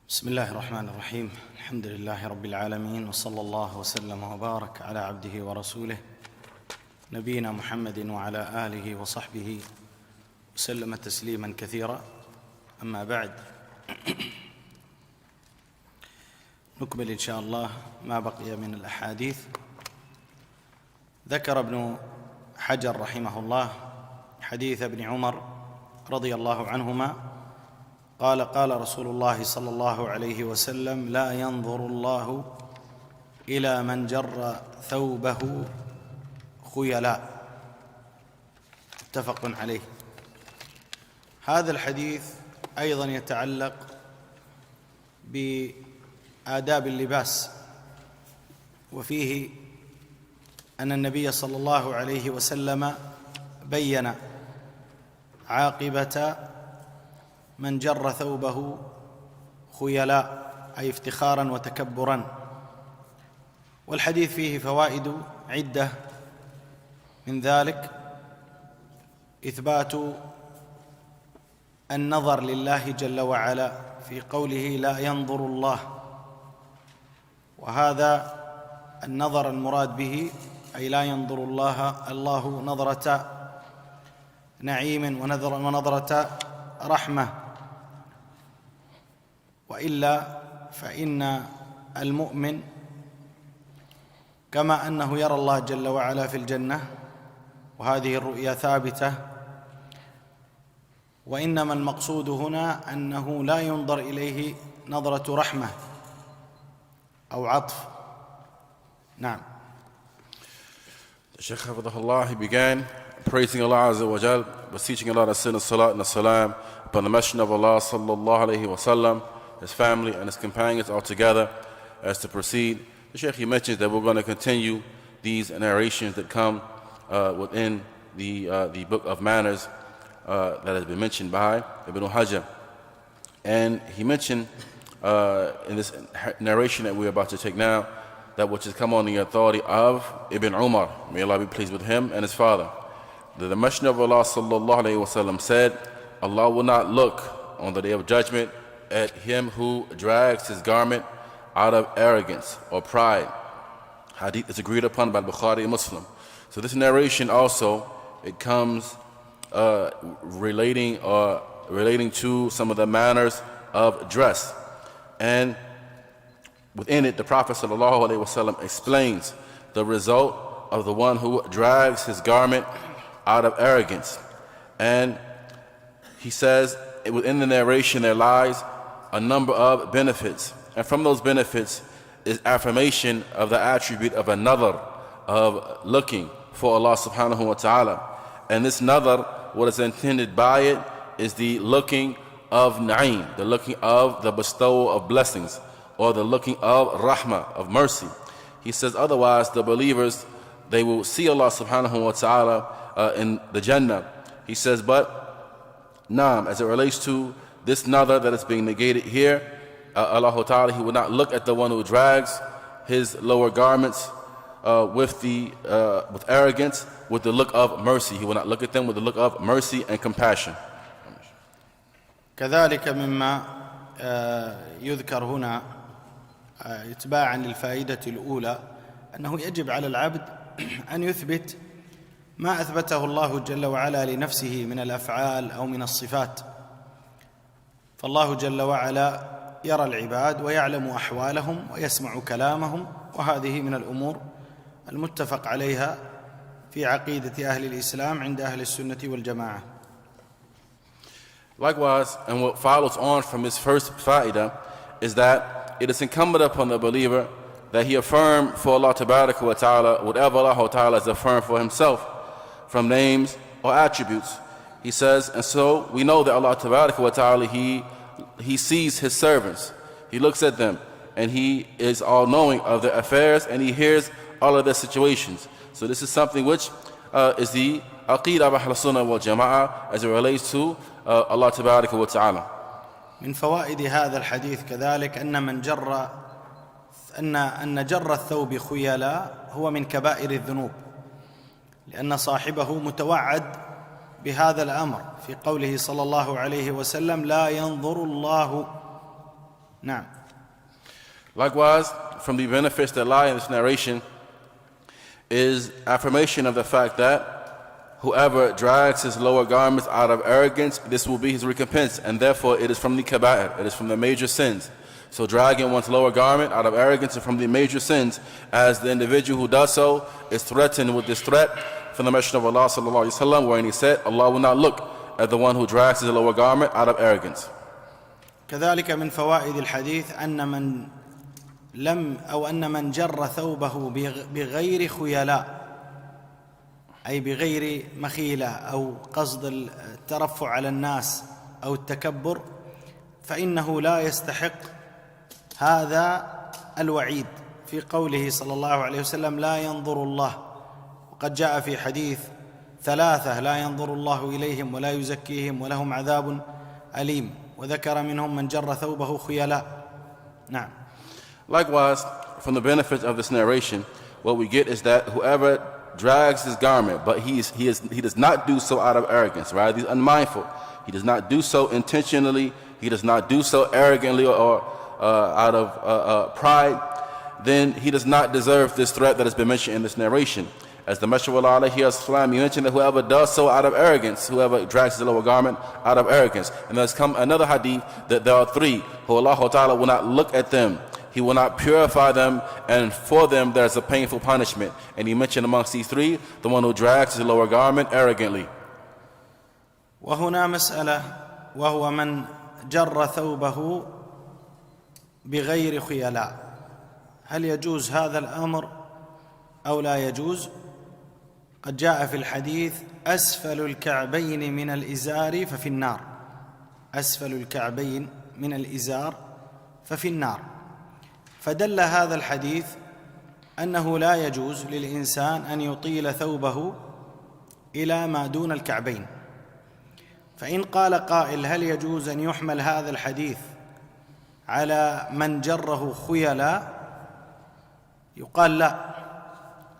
بسم الله الرحمن الرحيم. الحمد لله رب العالمين، وصلى الله وسلم وبارك على عبده ورسوله نبينا محمد وعلى آله وصحبه وسلم تسليما كثيرا. أما بعد، نكمل إن شاء الله ما بقي من الأحاديث. ذكر ابن حجر رحمه الله حديث ابن عمر رضي الله عنهما قال: قال رسول الله صلى الله عليه وسلم: لا ينظر الله إلى من جر ثوبه خيلاء. متفق عليه. هذا الحديث أيضا يتعلق بآداب اللباس، وفيه أن النبي صلى الله عليه وسلم بين عاقبة من جر ثوبه خيلاء، أي افتخارا وتكبرا. والحديث فيه فوائد عدة، من ذلك إثبات النظر لله جل وعلا في قوله: لا ينظر الله، وهذا النظر المراد به أي لا ينظر الله نظرة نعيم ونظرة رحمة، وإلا فإن المؤمن كما أنه يرى الله جل وعلا في الجنة، وهذه الرؤيا ثابتة، وإنما المقصود هنا أنه لا ينظر إليه نظرة رحمة أو عطف. نعم. The Shaykh Hafidhahullah, he began praising Allah Azza wa Jal, beseeching Allah to send a salat and a salam upon the Messenger of Allah sallallahu alayhi wa sallam, his family and his companions all together. As to proceed, the Shaykh, he mentions that we're going to continue these narrations that come within the book of manners that has been mentioned by Ibn Hajar. And he mentioned in this narration that we're about to take now, that which has come on the authority of Ibn Umar, may Allah be pleased with him and his father. The Messenger of Allah sallallahu alayhi wa sallam said, Allah will not look on the day of judgment at him who drags his garment out of arrogance or pride. Hadith is agreed upon by Bukhari and Muslim. So this narration also, it comes relating to some of the manners of dress. And within it, the Prophet sallallahu alaihi wasallam explains the result of the one who drags his garment out of arrogance. And he says, within the narration there lies a number of benefits. And from those benefits is affirmation of the attribute of a nadar, of looking for Allah subhanahu wa ta'ala. And this nadar, what is intended by it is the looking of na'im, the looking of the bestowal of blessings, or the looking of rahmah, of mercy. He says otherwise the believers, they will see Allah subhanahu wa ta'ala in the Jannah. He says, but naam, as it relates to this nadar that is being negated here, Allah ta'ala, he will not look at the one who drags his lower garments with arrogance, with the look of mercy. He will not look at them with the look of mercy and compassion. كذلك مما يذكر هنا اتباعا للفائدة الأولى أنه يجب على العبد أن يثبت ما أثبته الله جل وعلا لنفسه من الأفعال أو من الصفات. فالله جل وعلا يرى العباد ويعلم أحوالهم ويسمع كلامهم، وهذه من الأمور المتفق عليها في عقيدة أهل الإسلام عند أهل السنة والجماعة. Likewise, and what follows on from his first fa'idah is that it is incumbent upon the believer that he affirm for Allah tabaraka wa ta'ala whatever Allah ta'ala has affirmed for himself from names or attributes. He says, and so we know that Allah tabaraka wa ta'ala, he sees his servants, he looks at them, and he is all knowing of their affairs, and he hears all of their situations. So this is something which is the aqeedah of Ahl Sunnah wal Jama'ah as it relates to Allah tabaraka wa ta'ala. من فوائد هذا الحديث كذلك أن جر الثوب خيلاء هو من كبائر الذنوب، لأن صاحبه متوعد بهذا الأمر في قوله صلى الله عليه وسلم: لا ينظر الله نعم. Likewise, from the benefits that lie in this narration is affirmation of the fact that whoever drags his lower garments out of arrogance, this will be his recompense, and therefore it is from the kaba'ir, it is from the major sins. So dragging one's lower garment out of arrogance is from the major sins, as the individual who does so is threatened with this threat from the Messenger of Allah sallallahu alaihi wasallam, wherein he said, Allah will not look at the one who drags his lower garment out of arrogance. كذلك من فوائد الحديث أن من جر ثوبه بغير خيلاء، أي بغير مخيلة أو قصد الترفع على الناس أو التكبر، فإنه لا يستحق هذا الوعيد في قوله صلى الله عليه وسلم لا ينظر الله. وقد جاء في حديث 3 لا ينظر الله إليهم ولا يزكيهم ولهم عذاب أليم، وذكر منهم من جر ثوبه خيلاء. نعم. Likewise, from the benefits of this narration, what we get is that whoever drags his garment, but he does not do so out of arrogance, right? He's unmindful. He does not do so intentionally. He does not do so arrogantly or out of pride. Then he does not deserve this threat that has been mentioned in this narration. As the Messenger of Allah he mentioned that whoever does so out of arrogance, whoever drags his lower garment out of arrogance. And there's come another hadith that there are 3 who Allah Ta'ala will not look at them. He will not purify them, and for them there is a painful punishment. And he mentioned amongst these 3, the one who drags his lower garment arrogantly. وهنا مسألة، وهو من جر ثوبه بغير خيلاء، هل يجوز هذا الأمر أو لا يجوز؟ قد جاء في الحديث أسفل الكعبين من الإزار ففي النار، أسفل الكعبين من الإزار ففي النار. فدل هذا الحديث أنه لا يجوز للإنسان أن يطيل ثوبه إلى ما دون الكعبين. فإن قال قائل هل يجوز أن يحمل هذا الحديث على من جره خيلاء؟ يقال لا.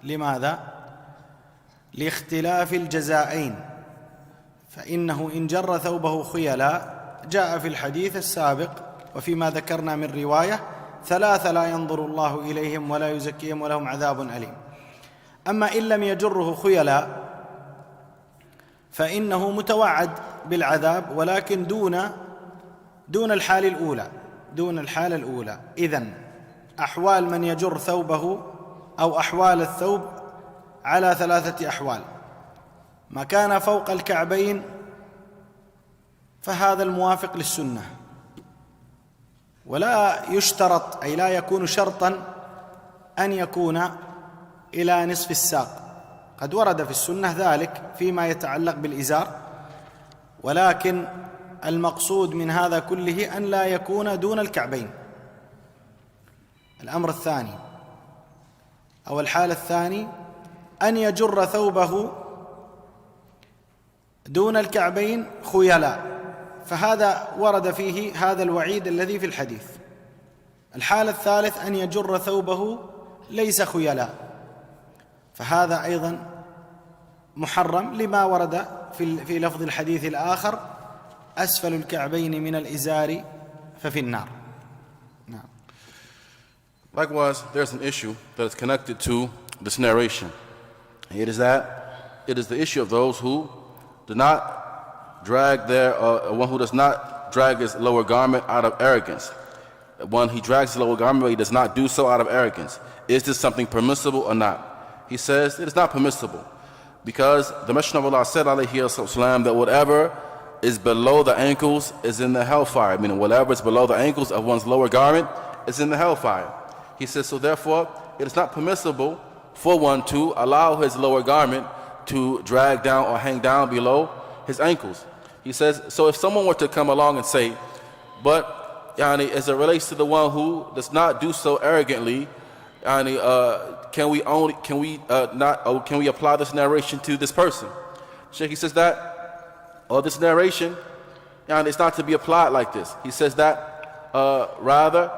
لماذا؟ لاختلاف الجزائين، فإنه إن جر ثوبه خيلاء جاء في الحديث السابق وفيما ذكرنا من رواية 3 لا ينظر الله إليهم ولا يزكيهم ولهم عذاب أليم. أما إن لم يجره خيلاء فإنه متوعد بالعذاب، ولكن دون الحال الأولى، دون الحالة الأولى. إذن أحوال من يجر ثوبه أو أحوال الثوب على 3 أحوال. ما كان فوق الكعبين فهذا الموافق للسنة، ولا يشترط، أي لا يكون شرطا أن يكون إلى نصف الساق. قد ورد في السنة ذلك فيما يتعلق بالإزار، ولكن المقصود من هذا كله أن لا يكون دون الكعبين. الأمر الثاني أو الحالة الثاني أن يجر ثوبه دون الكعبين خيلاء، فهذا ورد فيه هذا الوعيد الذي في الحديث. الحالة الثالث أن يجر ثوبه ليس خيلاء، فهذا أيضا محرم لما ورد في لفظ الحديث الآخر أسفل الكعبين من الإزار ففي النار. نعم. Likewise, there's an issue that is connected to this narration. It is the issue of those who do not drag one who does not drag his lower garment out of arrogance. One, he drags his lower garment, but he does not do so out of arrogance. Is this something permissible or not? He says it is not permissible, because the Messenger of Allah said, alayhi wasallam, that whatever is below the ankles is in the hellfire, meaning whatever is below the ankles of one's lower garment is in the hellfire. He says, so therefore, it is not permissible for one to allow his lower garment to drag down or hang down below his ankles. He says, so if someone were to come along and say, but as it relates to the one who does not do so arrogantly, can we apply this narration to this person? Sheikh, he says that, this narration, it's not to be applied like this. He says that rather,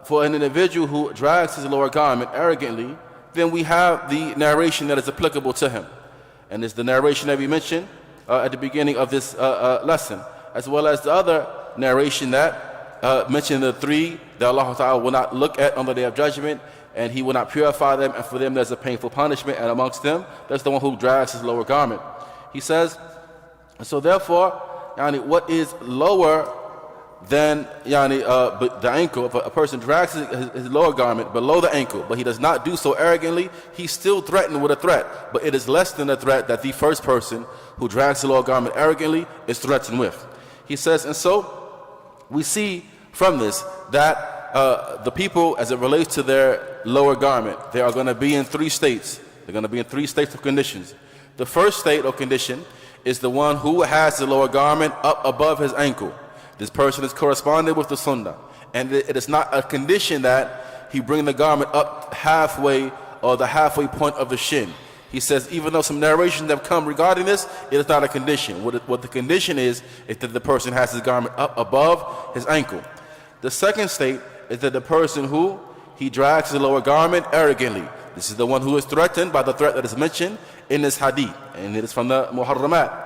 for an individual who drags his lower garment arrogantly, then we have the narration that is applicable to him. And it's the narration that we mentioned at the beginning of this lesson, as well as the other narration that mentioned the three that Allah Ta'ala will not look at on the day of judgment, and He will not purify them, and for them there's a painful punishment, and amongst them there's the one who drags his lower garment. He says, so therefore, what is lower than the ankle, if a person drags his lower garment below the ankle, but he does not do so arrogantly, he's still threatened with a threat, but it is less than the threat that the first person who drags the lower garment arrogantly is threatened with. He says, and so we see from this that the people, as it relates to their lower garment, they are going to be in three states. They're going to be in three states of conditions. The first state or condition is the one who has the lower garment up above his ankle. This person is corresponding with the sunnah, and it is not a condition that he bring the garment up halfway or the halfway point of the shin. He says, even though some narrations have come regarding this, it is not a condition. What the condition is that the person has his garment up above his ankle. The second state is that the person who he drags the lower garment arrogantly. This is the one who is threatened by the threat that is mentioned in this hadith, and it is from the muharramat.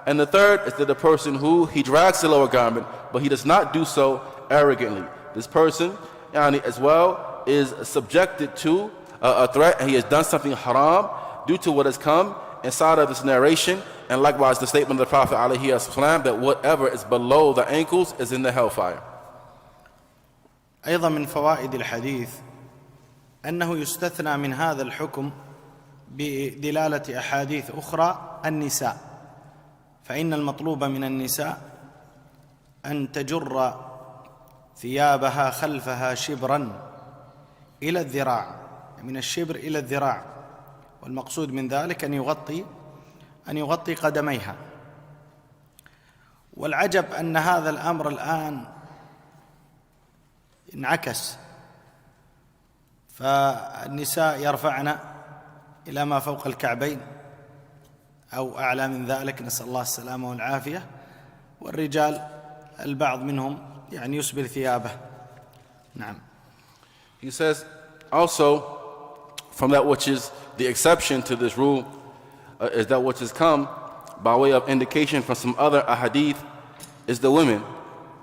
And the third is that the person who he drags the lower garment, but he does not do so arrogantly. This person, as well, is subjected to a threat, and he has done something haram due to what has come inside of this narration, and likewise the statement of the Prophet ﷺ that whatever is below the ankles is in the hellfire. أيضا من فوائد الحديث أنه يستثنى من هذا الحكم بدلالة أحاديث أخرى النساء، فإن المطلوب من النساء أن تجر ثيابها خلفها شبرا إلى الذراع، من الشبر إلى الذراع، والمقصود من ذلك أن يغطي قدميها. والعجب أن هذا الأمر الآن انعكس، فالنساء يرفعن إلى ما فوق الكعبين أو أعلى من ذلك، نسأل الله السلامة والعافية، والرجال البعض منهم يسبل ثيابه. نعم. He says also from that which is the exception to this rule is that which has come by way of indication from some other ahadith is the women.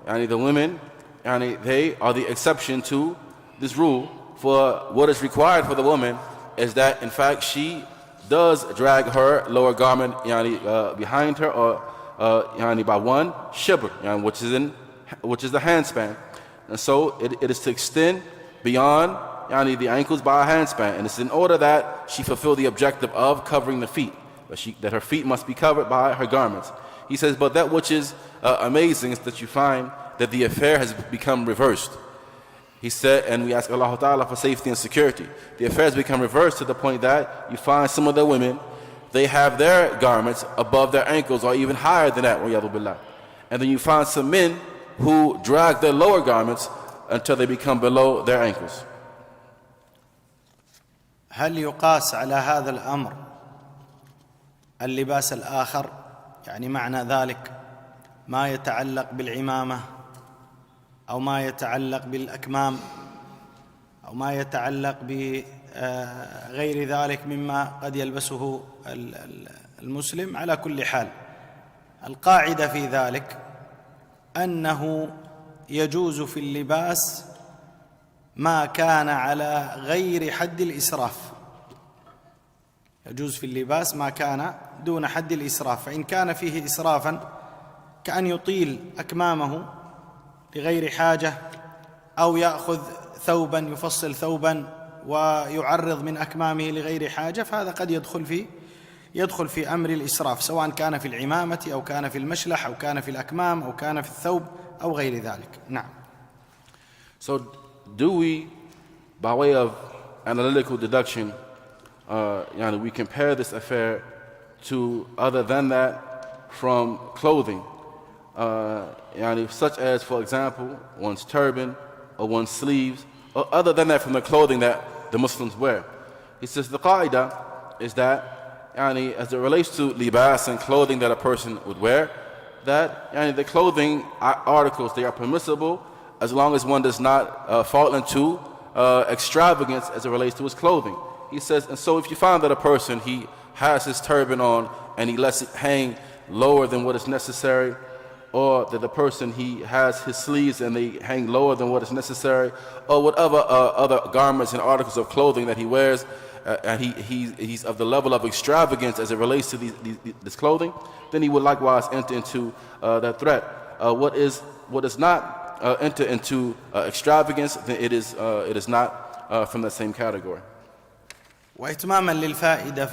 The women, they are the exception to this rule. For what is required for the woman is that in fact she does drag her lower garment behind her, or by one shibr, which is the handspan, and so it is to extend beyond the ankles by a handspan, and it's in order that she fulfill the objective of covering the feet, that her feet must be covered by her garments. He says, but that which is amazing is that you find that the affair has become reversed. He said, and we ask Allah Ta'ala for safety and security. The affair has become reversed to the point that you find some of the women, they have their garments above their ankles or even higher than that, and then you find some men who drag their lower garments until they become below their ankles. هل يقاس على هذا الأمر اللباس الآخر؟ معنى ذلك ما يتعلق بالعمامة أو ما يتعلق بالأكمام أو ما يتعلق بغير ذلك مما قد يلبسه المسلم. على كل حال القاعدة في ذلك أنه يجوز في اللباس ما كان على غير حد الإسراف، يجوز في اللباس ما كان دون حد الإسراف، فإن كان فيه إسرافا كأن يطيل أكمامه لغير حاجة أو يأخذ ثوبا يفصل ثوبا ويعرض من أكمامه لغير حاجة، فهذا قد يدخل في أمر الإسراف، سواء كان في العمامة أو كان في المشلح أو كان في الأكمام أو كان في الثوب أو غير ذلك. نعم. So do we, by way of analytical deduction, we compare this affair to other than that from clothing, such as, for example, one's turban or one's sleeves, or other than that from the clothing that the Muslims wear. He says the qaida is that as it relates to libas and clothing that a person would wear, that the clothing articles, they are permissible as long as one does not fall into extravagance as it relates to his clothing. He says, and so if you find that a person, he has his turban on and he lets it hang lower than what is necessary, or that the person he has his sleeves and they hang lower than what is necessary, or whatever other garments and articles of clothing that he wears, and he's of the level of extravagance as it relates to this clothing, then he would likewise enter into that threat. What does not enter into extravagance, then it is not from that same category. وإتماما للفائدة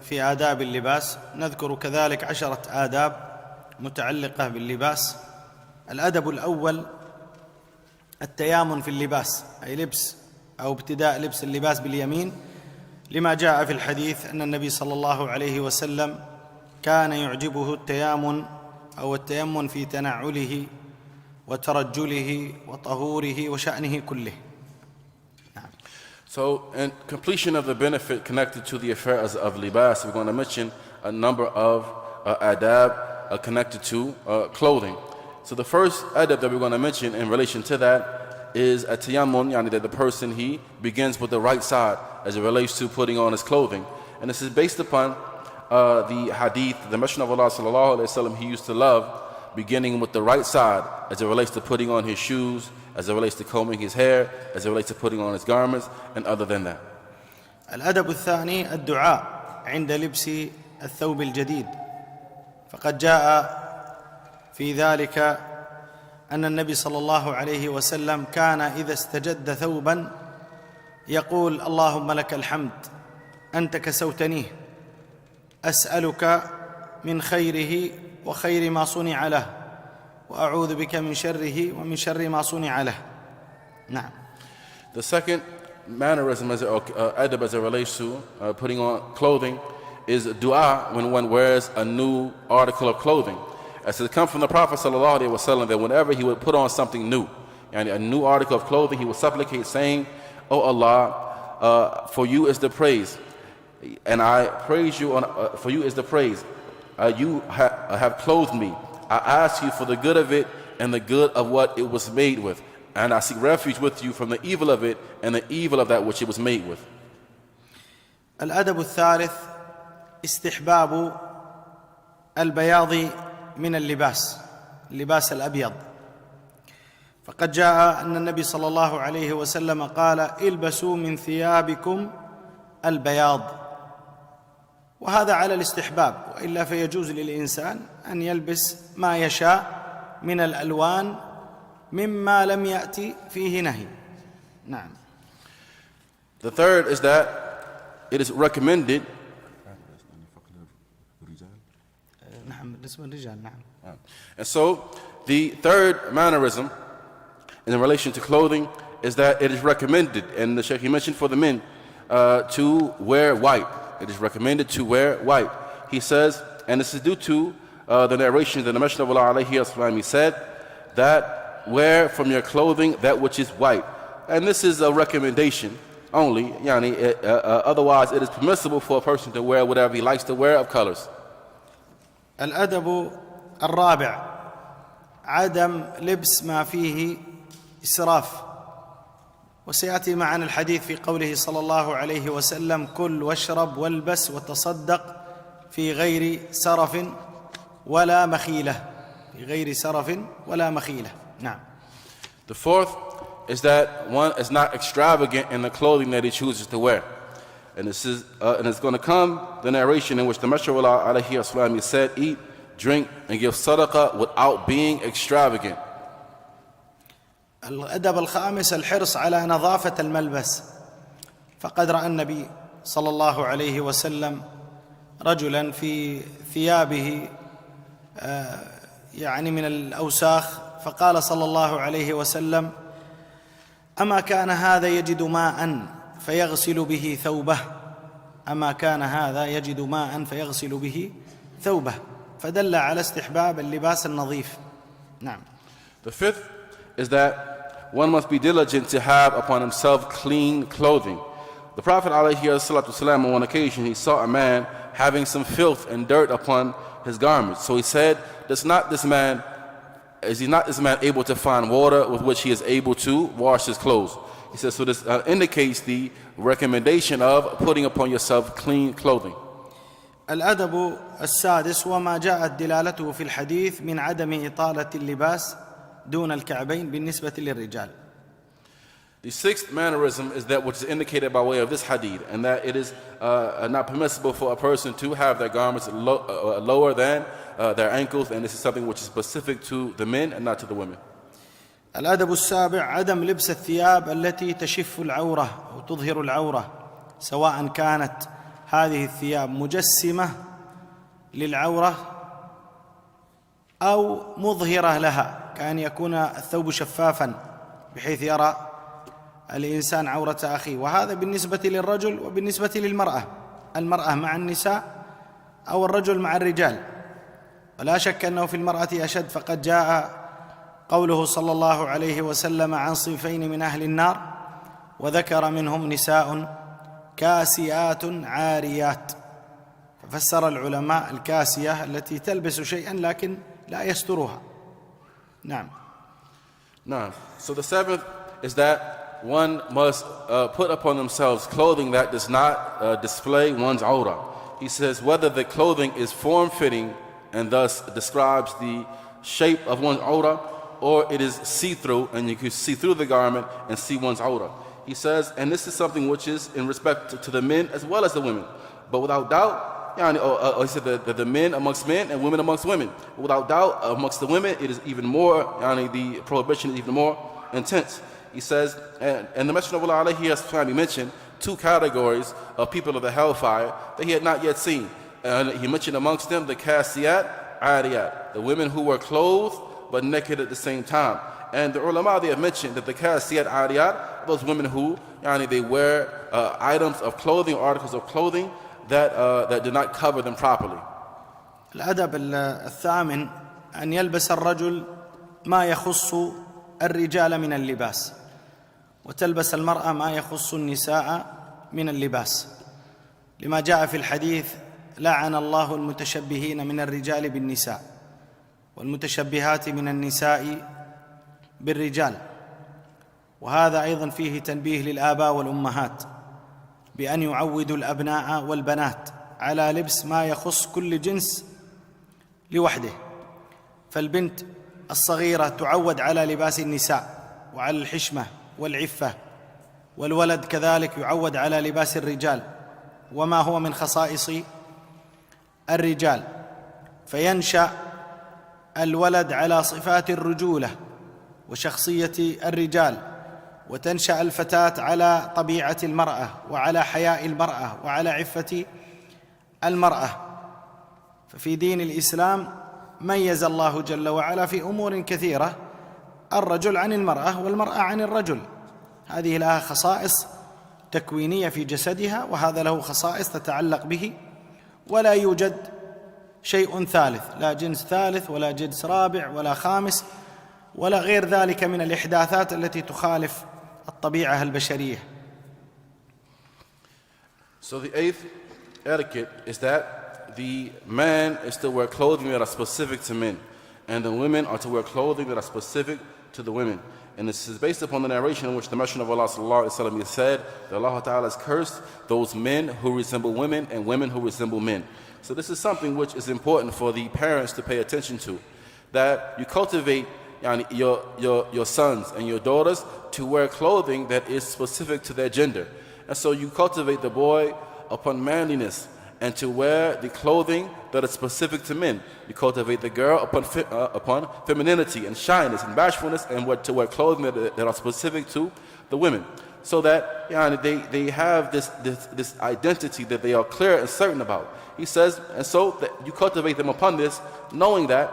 في آداب اللباس نذكر كذلك 10 آداب متعلقة باللباس. الأدب الأول التيامن في اللباس، أي لبس أو ابتداء لبس اللباس باليمين، لما جاء في الحديث أن النبي صلى الله عليه وسلم كان يعجبه التيامن أو التيمن في تنعله وترجله وطهوره وشأنه كله. So, in completion of the benefit connected to the affairs of libas, we're going to mention a number of adab connected to clothing. So the first adab that we're going to mention in relation to that is a tayammun, yani that the person, he begins with the right side as it relates to putting on his clothing. And this is based upon the hadith, the Messenger of Allah sallallahu alaihi wasallam, he used to love beginning with the right side as it relates to putting on his shoes, as it relates to combing his hair, as it relates to putting on his garments, and other than that. الأدب الثاني الدعاء عند لبس الثوب الجديد، فقد جاء في ذلك أن النبي صلى الله عليه وسلم كان إذا استجد ثوبا يقول: اللهم لك الحمد أنت كسوتنيه، أسألك من خيره وخير ما صنع له، وأعوذ بك من شره ومن شر ما صنع له. نعم. The second mannerism adab as it relates to putting on clothing is dua when one wears a new article of clothing. As it comes from the Prophet sallallahu alaihi wasallam that whenever he would put on something new, and a new article of clothing, he would supplicate saying, "Oh Allah, for you is the praise, and I praise you. For you is the praise. You have clothed me. I ask you for the good of it and the good of what it was made with, and I seek refuge with you from the evil of it and the evil of that which it was made with." الأدب الثالث استحباب البياض من اللباس الأبيض، فقد جاء أن النبي صلى الله عليه وسلم قال: البسوا من ثيابكم البياض، وهذا على الاستحباب، وإلا فيجوز للإنسان أن يلبس ما يشاء من الألوان مما لم يأتي فيه نهي. نعم. The third is that it is recommended. And so the third mannerism in relation to clothing is that it is recommended, and the Sheikh he mentioned for the men to wear white. It is recommended to wear white. He says, and this is due to the narration that the Messenger of Allah alayhi wasallam, he said that wear from your clothing that which is white. And this is a recommendation only. Otherwise it is permissible for a person to wear whatever he likes to wear of colors. الأدب الرابع عدم لبس ما فيه إسراف، وسيأتي معنا الحديث في قوله صلى الله عليه وسلم: كل واشرب والبس وتصدق في غير سرف ولا مخيلة. في غير سرف ولا مخيلة. نعم. The fourth is that one is not extravagant in the clothing that he chooses to wear. And this is and it's going to come the narration in which the Messenger of Allah alayhi wasallam said, eat, drink, and give sadaqah without being extravagant. الأدب الخامس الحرص على نظافة الملبس، فقد رأى النبي صلى الله عليه وسلم رجلا في ثيابه من الأوساخ، فقال صلى الله عليه وسلم: أما كان هذا يجد ماء فيغسل به ثوبه، أما كان هذا يجد ماء فيغسل به ثوبه، فدل على استحباب اللباس النظيف. نعم. The fifth is that one must be diligent to have upon himself clean clothing. The Prophet ﷺ, on one occasion, he saw a man having some filth and dirt upon his garments. So he said, is not this man able to find water with which he is able to wash his clothes? He says, so this indicates the recommendation of putting upon yourself clean clothing. الأدب السادس وما جاءت دلالته في الحديث من عدم إطالة اللباس دون الكعبين بالنسبة للرجال. The sixth mannerism is that which is indicated by way of this hadith, and that it is not permissible for a person to have their garments lower than their ankles, and this is something which is specific to the men and not to the women. الأدب السابع عدم لبس الثياب التي تشف العورة أو تظهر العورة، سواء كانت هذه الثياب مجسمة للعورة أو مظهرة لها، كأن يكون الثوب شفافا بحيث يرى الإنسان عورة أخيه، وهذا بالنسبة للرجل وبالنسبة للمرأة، المرأة مع النساء أو الرجل مع الرجال، ولا شك أنه في المرأة أشد، فقد جاء قوله صلى الله عليه وسلم عن صنفين من أهل النار وذكر منهم نساء كاسيات عاريات، ففسر العلماء الكاسية التي تلبس شيئا لكن لا يسترها. نعم. Now, so the seventh is that one must put upon themselves clothing that does not display one's aura. He says whether the clothing is form-fitting and thus describes the shape of one's aura, or it is see-through and you can see through the garment and see one's aura. He says, and this is something which is in respect to the men as well as the women. But without doubt, he said that the men amongst men and women amongst women. Without doubt, amongst the women, it is even more, the prohibition is even more intense. He says, and the Messenger of Allah, he has finally mentioned two categories of people of the hellfire that he had not yet seen. And he mentioned amongst them the kasiyat, ariyat, the women who were clothed but naked at the same time. And the ulama, they have mentioned that the kasiyat, ariyat, those women who, they wear items of clothing, articles of clothing that do not cover them properly. الأدب الثامن أن يلبس الرجل ما يخص الرجال من اللباس، وتلبس المرأة ما يخص النساء من اللباس، لما جاء في الحديث لعن الله المتشبهين من الرجال بالنساء والمتشبهات من النساء بالرجال. وهذا أيضا فيه تنبيه للآباء والأمهات بأن يعودوا الأبناء والبنات على لبس ما يخص كل جنس لوحده، فالبنت الصغيرة تعود على لباس النساء وعلى الحشمة والعفة، والولد كذلك يعود على لباس الرجال وما هو من خصائص الرجال، فينشأ الولد على صفات الرجولة وشخصية الرجال، وتنشأ الفتاة على طبيعة المرأة وعلى حياء المرأة وعلى عفة المرأة. ففي دين الإسلام ميز الله جل وعلا في أمور كثيرة الرجل عن المرأة والمرأة عن الرجل، هذه لها خصائص تكوينية في جسدها وهذا له خصائص تتعلق به، ولا يوجد شيء ثالث، لا جنس ثالث ولا جنس رابع ولا خامس ولا غير ذلك من الإحداثات التي تخالف الطبيعة البشرية. So the eighth etiquette is that the man is to wear clothing that are specific to men, and the women are to wear clothing that are specific to the women. And this is based upon the narration in which the Messenger of Allah sallallahu alaihi wasallam said that Allah Ta'ala has cursed those men who resemble women and women who resemble men. So this is something which is important for the parents to pay attention to, that you cultivate your sons and your daughters to wear clothing that is specific to their gender. And so you cultivate the boy upon manliness and to wear the clothing that is specific to men. You cultivate the girl upon femininity and shyness and bashfulness, and to wear clothing that are specific to the women, so that they have this identity that they are clear and certain about. He says, and so that you cultivate them upon this, knowing that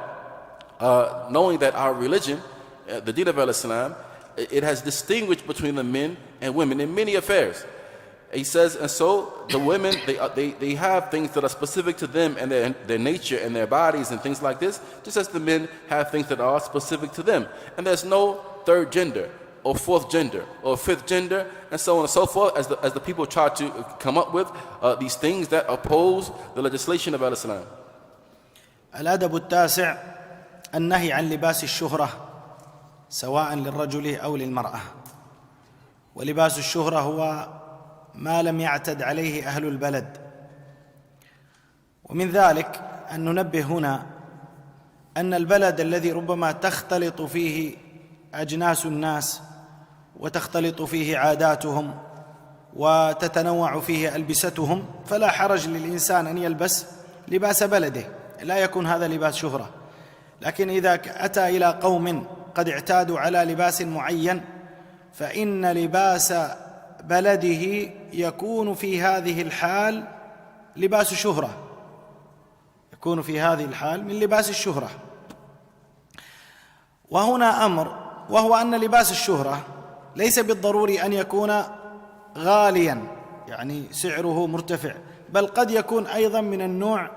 our religion, the Deen of Islam, it has distinguished between the men and women in many affairs. He says, and so the women, they have things that are specific to them and their nature and their bodies and things like this, just as the men have things that are specific to them. And there's no third gender or fourth gender or fifth gender and so on and so forth, as the people try to come up with these things that oppose the legislation of Islam. الأدب التاسع النهي عن لباس الشهرة سواء للرجل أو للمرأة. ولباس الشهرة هو ما لم يعتد عليه أهل البلد، ومن ذلك أن ننبه هنا أن البلد الذي ربما تختلط فيه أجناس الناس وتختلط فيه عاداتهم وتتنوع فيه ألبستهم، فلا حرج للإنسان أن يلبس لباس بلده، لا يكون هذا لباس شهرة. لكن إذا أتى إلى قوم قد اعتادوا على لباس معين، فإن لباس بلده يكون في هذه الحال لباس شهرة، يكون في هذه الحال من لباس الشهرة. وهنا أمر، وهو أن لباس الشهرة ليس بالضروري أن يكون غاليا، يعني سعره مرتفع، بل قد يكون أيضا من النوع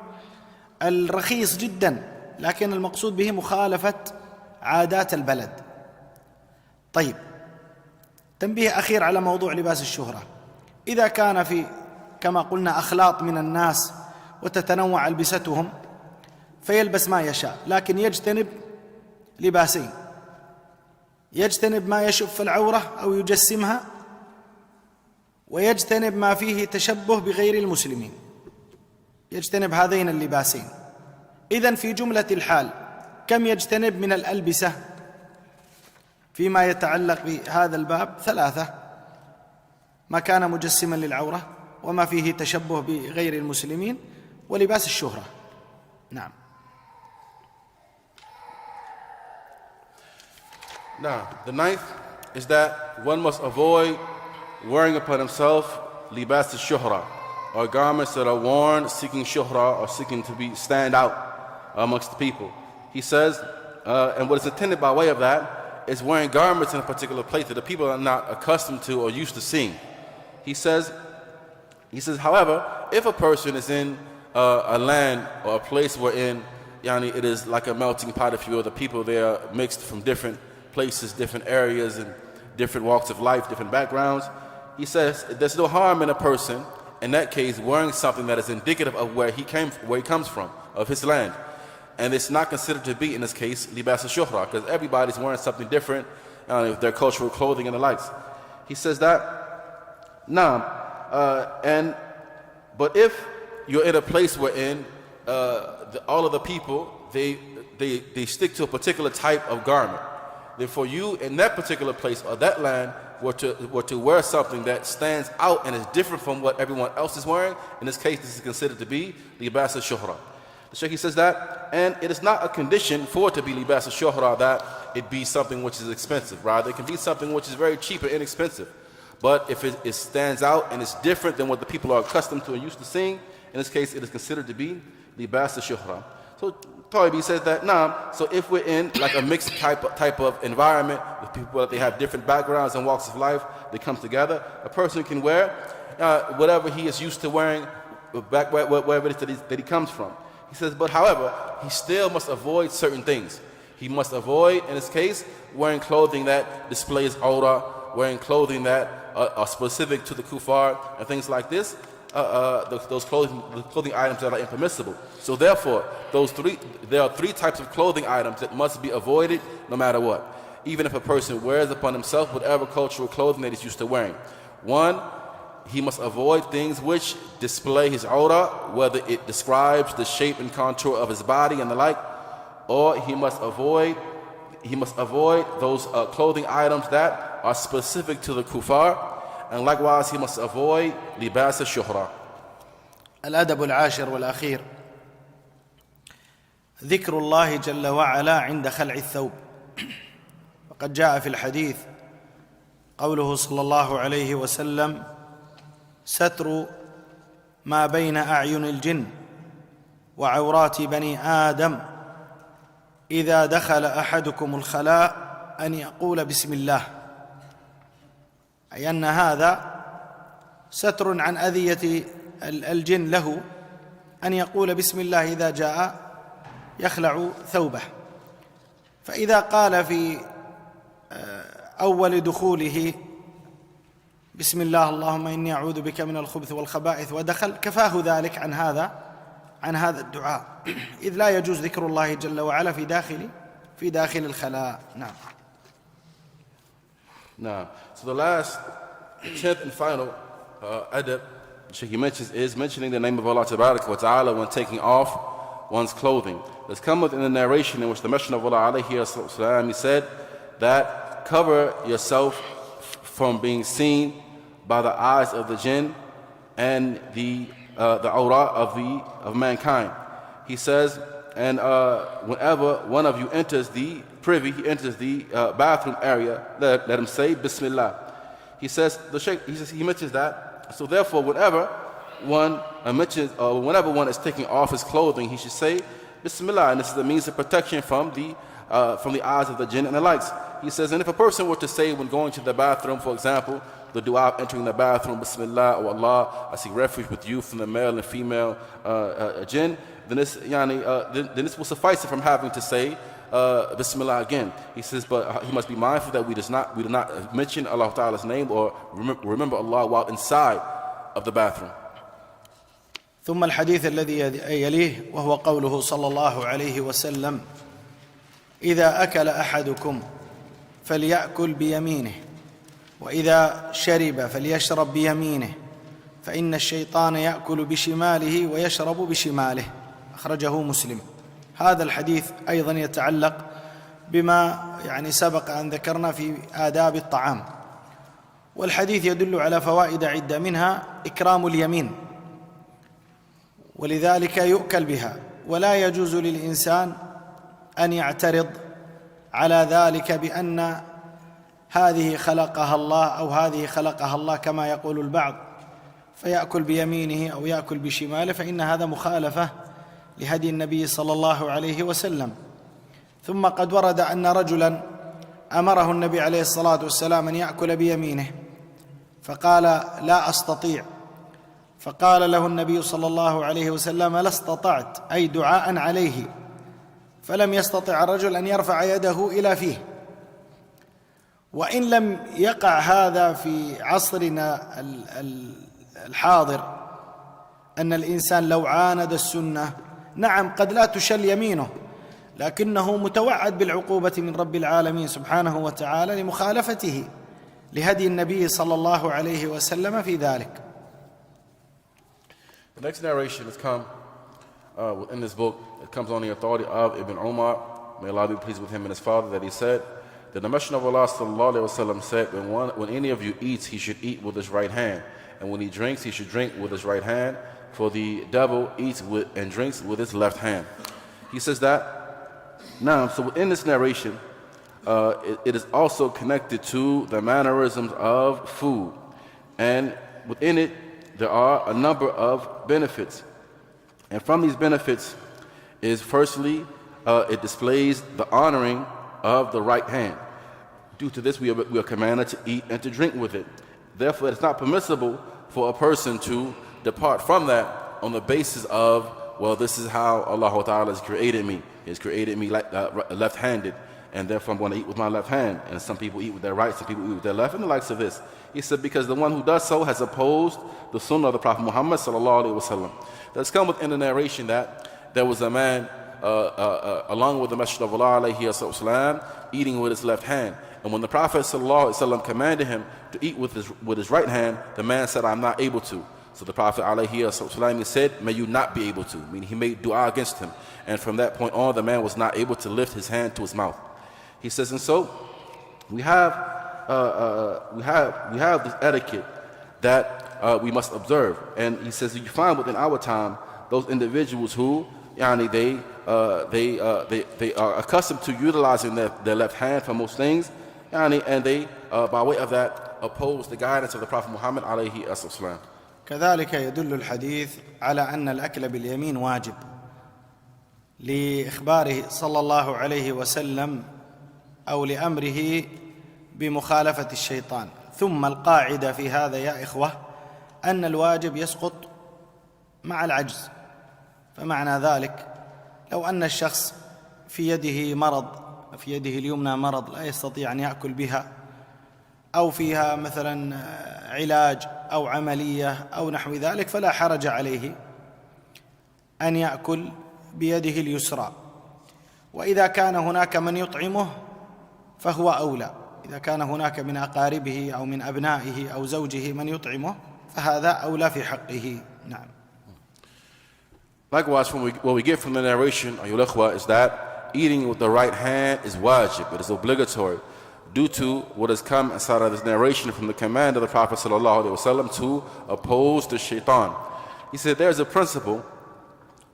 الرخيص جدا، لكن المقصود به مخالفة عادات البلد. طيب، تنبيه أخير على موضوع لباس الشهرة: إذا كان في كما قلنا أخلاط من الناس وتتنوع ألبستهم فيلبس ما يشاء، لكن يجتنب لباسين: يجتنب ما يشف العورة أو يجسمها، ويجتنب ما فيه تشبه بغير المسلمين، يجتنب هذين اللباسين. إذن في جملة الحال كم يجتنب من الألبسة فيما يتعلق بهذا الباب؟ 3: ما كان مجسما للعورة، وما فيه تشبه بغير المسلمين، ولباس الشهرة. نعم. Now, the ninth is that one must avoid wearing upon himself libas al-shuhra, or garments that are worn seeking shuhra, or seeking to stand out amongst the people. He says, and what is intended by way of that is wearing garments in a particular place that the people are not accustomed to or used to seeing. He says, however, if a person is in a land or a place wherein it is like a melting pot, if you will, the people there are mixed from different places, different areas, and different walks of life, different backgrounds, he says there's no harm in a person, in that case, wearing something that is indicative of where he comes from, of his land. And it's not considered to be, in this case, libas al-shuhra, because everybody's wearing something different, their cultural clothing and the likes. He says that, but if you're in a place wherein all of the people, they stick to a particular type of garment, then for you in that particular place or that land were to wear something that stands out and is different from what everyone else is wearing, in this case, this is considered to be libas al-shuhra. The Shaykh says that, and it is not a condition for it to be libas al-shuhra that it be something which is expensive. Rather, it can be something which is very cheap and inexpensive. But if it stands out and it's different than what the people are accustomed to and used to seeing, in this case, it is considered to be libas al-shuhra. So Tawbi says that, so if we're in like a mixed type of environment with people that they have different backgrounds and walks of life, they come together, a person can wear whatever he is used to wearing back wherever it is that he comes from. He says, but however, he still must avoid certain things. He must avoid, in this case, wearing clothing that displays awrah, wearing clothing that are specific to the kuffar and things like this, those clothing items that are impermissible. So therefore, there are 3 types of clothing items that must be avoided no matter what. Even if a person wears upon himself whatever cultural clothing that he's used to wearing. 1, he must avoid things which display his awrah, whether it describes the shape and contour of his body and the like, or he must avoid those clothing items that are specific to the kuffar, and likewise he must avoid libas al-shuhra. الأدب العاشر والأخير: ذكر الله جل وعلا عند خلع الثوب. وقد جاء في الحديث قوله صلى الله عليه وسلم: ستر ما بين أعين الجن وعورات بني آدم إذا دخل أحدكم الخلاء أن يقول بسم الله. أي أن هذا ستر عن أذية الجن له، أن يقول بسم الله إذا جاء يخلع ثوبه. فإذا قال في أول دخوله بسم الله اللهم إني أعوذ بك من الخبث والخبائث ودخل، كفاه ذلك عن هذا الدعاء، إذ لا يجوز ذكر الله جل وعلا في داخل الخلاء. نعم. Now, so the last, 10th and final adab, Sheikh mentions is mentioning the name of Allah Tabaraka wa Ta'ala when taking off one's clothing. There's come within the narration in which the Messenger of Allah alayhi wasallam, he said that cover yourself from being seen by the eyes of the jinn and the awra of mankind. He says, and whenever one of you enters the privy, he enters the bathroom area, let him say Bismillah. He says, he mentions that. So therefore, whenever one is taking off his clothing, he should say Bismillah, and this is a means of protection from the eyes of the jinn and the likes. He says, and if a person were to say when going to the bathroom, for example, the dua of entering the bathroom, Bismillah, O Allah, I seek refuge with you from the male and female jinn, then this will suffice it from having to say Bismillah again. He says, but he must be mindful that we do not mention Allah Ta'ala's name or remember Allah while inside of the bathroom. ثم الحديث الذي يليه وهو قوله صلى الله عليه وسلم: إذا أكل أحدكم فليأكل بيمينه وإذا شرب فليشرب بيمينه فإن الشيطان يأكل بشماله ويشرب بشماله. أخرجه مسلم. هذا الحديث أيضا يتعلق بما سبق أن ذكرنا في آداب الطعام، والحديث يدل على فوائد عدة، منها إكرام اليمين، ولذلك يؤكل بها، ولا يجوز للإنسان أن يعترض على ذلك بأن هذه خلقها الله أو هذه خلقها الله كما يقول البعض، فيأكل بيمينه أو يأكل بشماله، فإن هذا مخالفة لهدي النبي صلى الله عليه وسلم. ثم قد ورد أن رجلا أمره النبي عليه الصلاة والسلام أن يأكل بيمينه فقال: لا أستطيع. فقال له النبي صلى الله عليه وسلم: لا استطعت، أي دعاء عليه. فلم يستطع الرجل أن يرفع يده إلى فيه. وإن لم يقع هذا في عصرنا الحاضر، أن الإنسان لو عاند السنة، نعم قد لا تشل يمينه، لكنه متوعد بالعقوبة من رب العالمين سبحانه وتعالى لمخالفته لهدي النبي صلى الله عليه وسلم في ذلك. The next narration has come in this book. It comes on the authority of Ibn Umar, may Allah be pleased with him and his father, that he said that the Messenger of Allah sallallahu alaihi wasallam said, when any of you eats, he should eat with his right hand, and when he drinks, he should drink with his right hand, for the devil eats and drinks with his left hand. He says that. Now, so within this narration, it is also connected to the mannerisms of food, and within it there are a number of benefits. And from these benefits is, firstly, it displays the honoring of the right hand. Due to this, we are commanded to eat and to drink with it. Therefore, it's not permissible for a person to depart from that on the basis of, well, this is how Allah Ta'ala has created me. He's created me like left-handed, and therefore I'm going to eat with my left hand. And some people eat with their right, some people eat with their left, and the likes of this. He said, because the one who does so has opposed the sunnah of the Prophet Muhammad sallallahu alaihi wasallam. There's come within the narration that there was a man along with the Messenger of Allah alayhi wasallam eating with his left hand. And when the Prophet sallallahu alaihi wasallam commanded him to eat with his right hand, the man said, I'm not able to. So the Prophet alayhi wasallam said, may you not be able to. Meaning he made dua against him. And from that point on, the man was not able to lift his hand to his mouth. He says, and so we have this etiquette that we must observe. And he says, you find within our time those individuals who they are accustomed to utilizing their left hand for most things, and they by way of that oppose the guidance of the Prophet Muhammad alayhi wasallam. كذلك يدل الحديث على أن الأكل باليمين واجب، لإخباره صلى الله عليه وسلم أو لأمره بمخالفة الشيطان. ثم القاعدة في هذا يا إخوة أن الواجب يسقط مع العجز. فمعنى ذلك لو أن الشخص في يده مرض، في يده اليمنى مرض لا يستطيع أن يأكل بها، أو فيها مثلا علاج أو عملية أو نحو ذلك، فلا حرج عليه أن يأكل بيده اليسرى. وإذا كان هناك من يطعمه فهو أولى، إذا كان هناك من أقاربه أو من أبنائه أو زوجه من يطعمه فهذا أولى في حقه. نعم. Likewise, what we get from the narration, ayyul ikhwa, is that eating with the right hand is wajib, it is obligatory, due to what has come inside of this narration from the command of the Prophet ﷺ to oppose the shaitan. He said there's a principle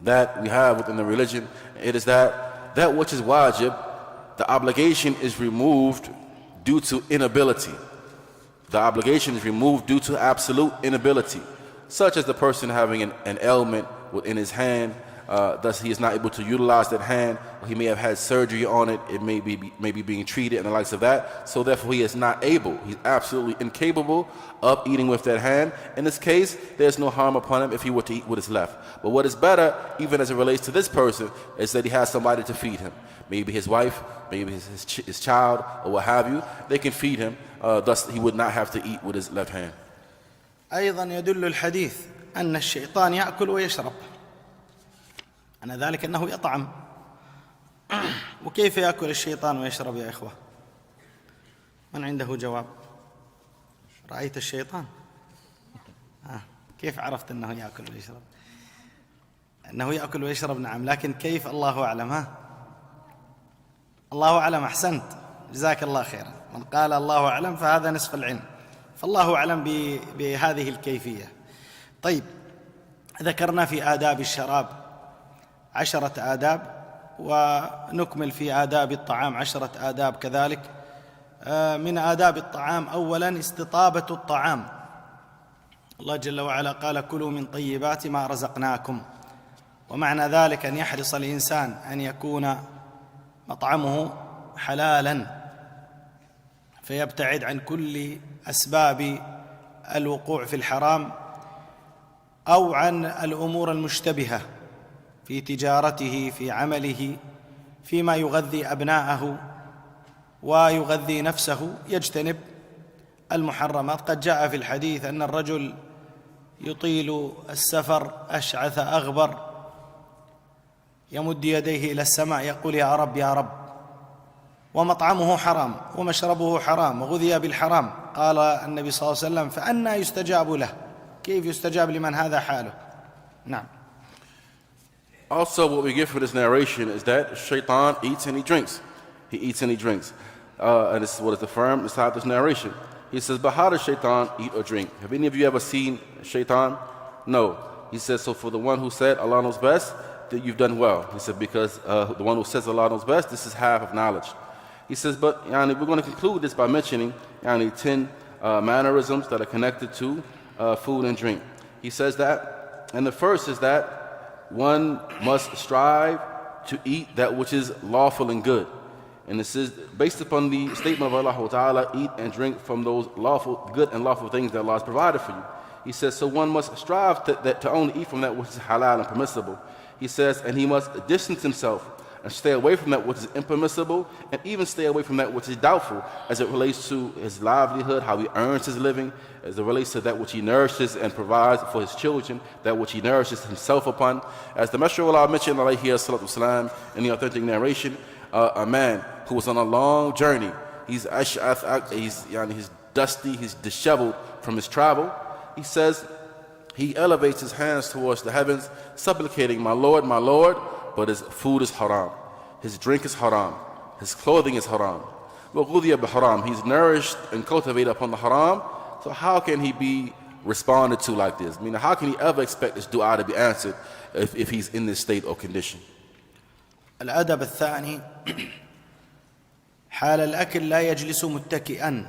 that we have within the religion. It is that which is wajib, the obligation is removed due to inability. The obligation is removed due to absolute inability, such as the person having an ailment within his hand, thus he is not able to utilize that hand, or he may have had surgery on it, it may be being treated and the likes of that, so therefore he is not able, he's absolutely incapable of eating with that hand. In this case, there's no harm upon him if he were to eat with his left. But what is better, even as it relates to this person, is that he has somebody to feed him. Maybe his wife, maybe his child, or what have you, they can feed him, thus he would not have to eat with his left hand. أيضا يدل الحديث أن الشيطان يأكل ويشرب، أن ذلك أنه يطعم. وكيف يأكل الشيطان ويشرب يا إخوة؟ من عنده جواب؟ رأيت الشيطان؟ كيف عرفت أنه يأكل ويشرب؟ أنه يأكل ويشرب نعم، لكن كيف؟ الله أعلم. الله أعلم. أحسنت، جزاك الله خيرا. من قال الله أعلم فهذا نصف العلم، فالله أعلم بهذه الكيفية. طيب، ذكرنا في آداب الشراب 10 آداب، ونكمل في آداب الطعام 10 آداب كذلك. من آداب الطعام أولا استطابة الطعام. الله جل وعلا قال: كلوا من طيبات ما رزقناكم، ومعنى ذلك أن يحرص الإنسان أن يكون مطعمه حلالا، فيبتعد عن كل أسباب الوقوع في الحرام أو عن الأمور المشتبهة في تجارته، في عمله، فيما يغذي أبناءه ويغذي نفسه، يجتنب المحرمات. قد جاء في الحديث أن الرجل يطيل السفر أشعث أغبر يمد يديه إلى السماء يقول: يا رب يا رب، ومطعمه حرام ومشربه حرام وغذي بالحرام. قال النبي صلى الله عليه وسلم: فأنى يستجاب له؟ كيف يستجاب لمن هذا حاله؟ نعم. Also, what we get from this narration is that shaitan eats and he drinks. He eats and he drinks. And this is what is affirmed inside this narration. He says, but how does shaitan eat or drink? Have any of you ever seen shaitan? No. He says, so for the one who said Allah knows best, that you've done well. He said, because the one who says Allah knows best, this is half of knowledge. He says, but we're going to conclude this by mentioning 10 mannerisms that are connected to food and drink. He says that, and the first is that one must strive to eat that which is lawful and good. And this is based upon the statement of Allah Ta'ala, eat and drink from those lawful, good and lawful things that Allah has provided for you. He says, so one must strive to only eat from that which is halal and permissible. He says, and he must distance himself and stay away from that which is impermissible, and even stay away from that which is doubtful, as it relates to his livelihood, how he earns his living, as it relates to that which he nourishes and provides for his children, that which he nourishes himself upon. As the Messenger of Allah mentioned, alayhi salatu wasalam, in the authentic narration, a man who was on a long journey, he's dusty, he's disheveled from his travel. He says, he elevates his hands towards the heavens, supplicating, my Lord, but his food is haram, his drink is haram, his clothing is haram. He's nourished and cultivated upon the haram, so how can he be responded to like this? I mean, how can he ever expect this dua to be answered if he's in this state or condition? الأدب الثاني حال الأكل لا يجلس متكئا،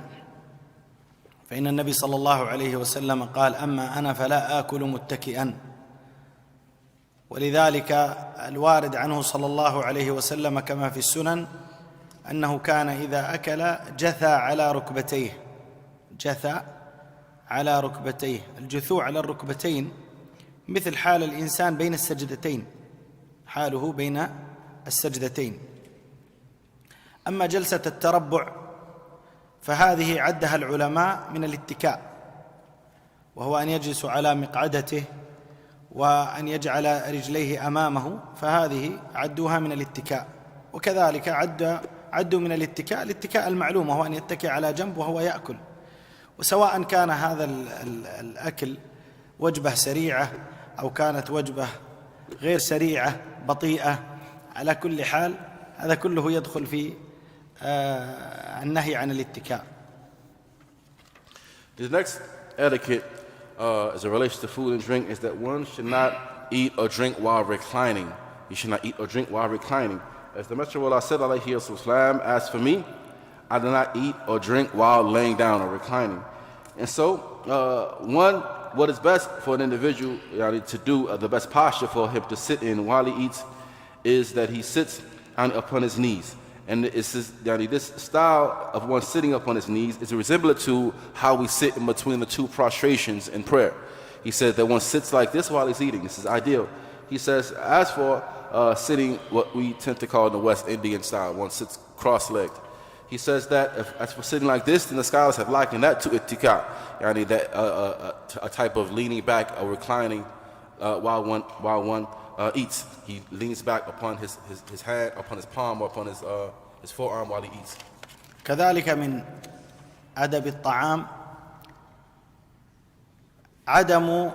فإن النبي صلى الله عليه وسلم قال: أما أنا فلا آكل متكئا. ولذلك الوارد عنه صلى الله عليه وسلم كما في السنن أنه كان إذا أكل جثى على ركبتيه. جثى على ركبتيه. الجثوع على الركبتين مثل حال الإنسان بين السجدتين، حاله بين السجدتين. أما جلسة التربع فهذه عدها العلماء من الاتكاء، وهو أن يجلس على مقعدته وأن يجعل رجليه أمامه، فهذه عدوها من الاتكاء. وكذلك عدوا من الاتكاء المعلوم، وهو أن يتكئ على جنب وهو يأكل. وسواء كان هذا الأكل وجبة سريعة أو كانت وجبة غير سريعة بطيئة، على كل حال هذا كله يدخل في النهي عن الاتكاء. The next etiquette as it relates to food and drink is that one should not eat or drink while reclining. You should not eat or drink while reclining. As the Messenger of Allah said, alayhi wasallam, as for me, I do not eat or drink while laying down or reclining. And so, what is best for an individual to do, the best posture for him to sit in while he eats, is that he sits upon his knees. And this style of one sitting upon his knees is resemblant to how we sit in between the two prostrations in prayer. He said that one sits like this while he's eating. This is ideal. He says, as for sitting what we tend to call in the West Indian style, one sits cross-legged. He says that as for sitting like this, then the scholars have likened that to ittika, a type of leaning back or reclining while one eats. He leans back upon his hand, upon his palm, or upon his forearm while he eats. كذلك من أدب الطعام عدم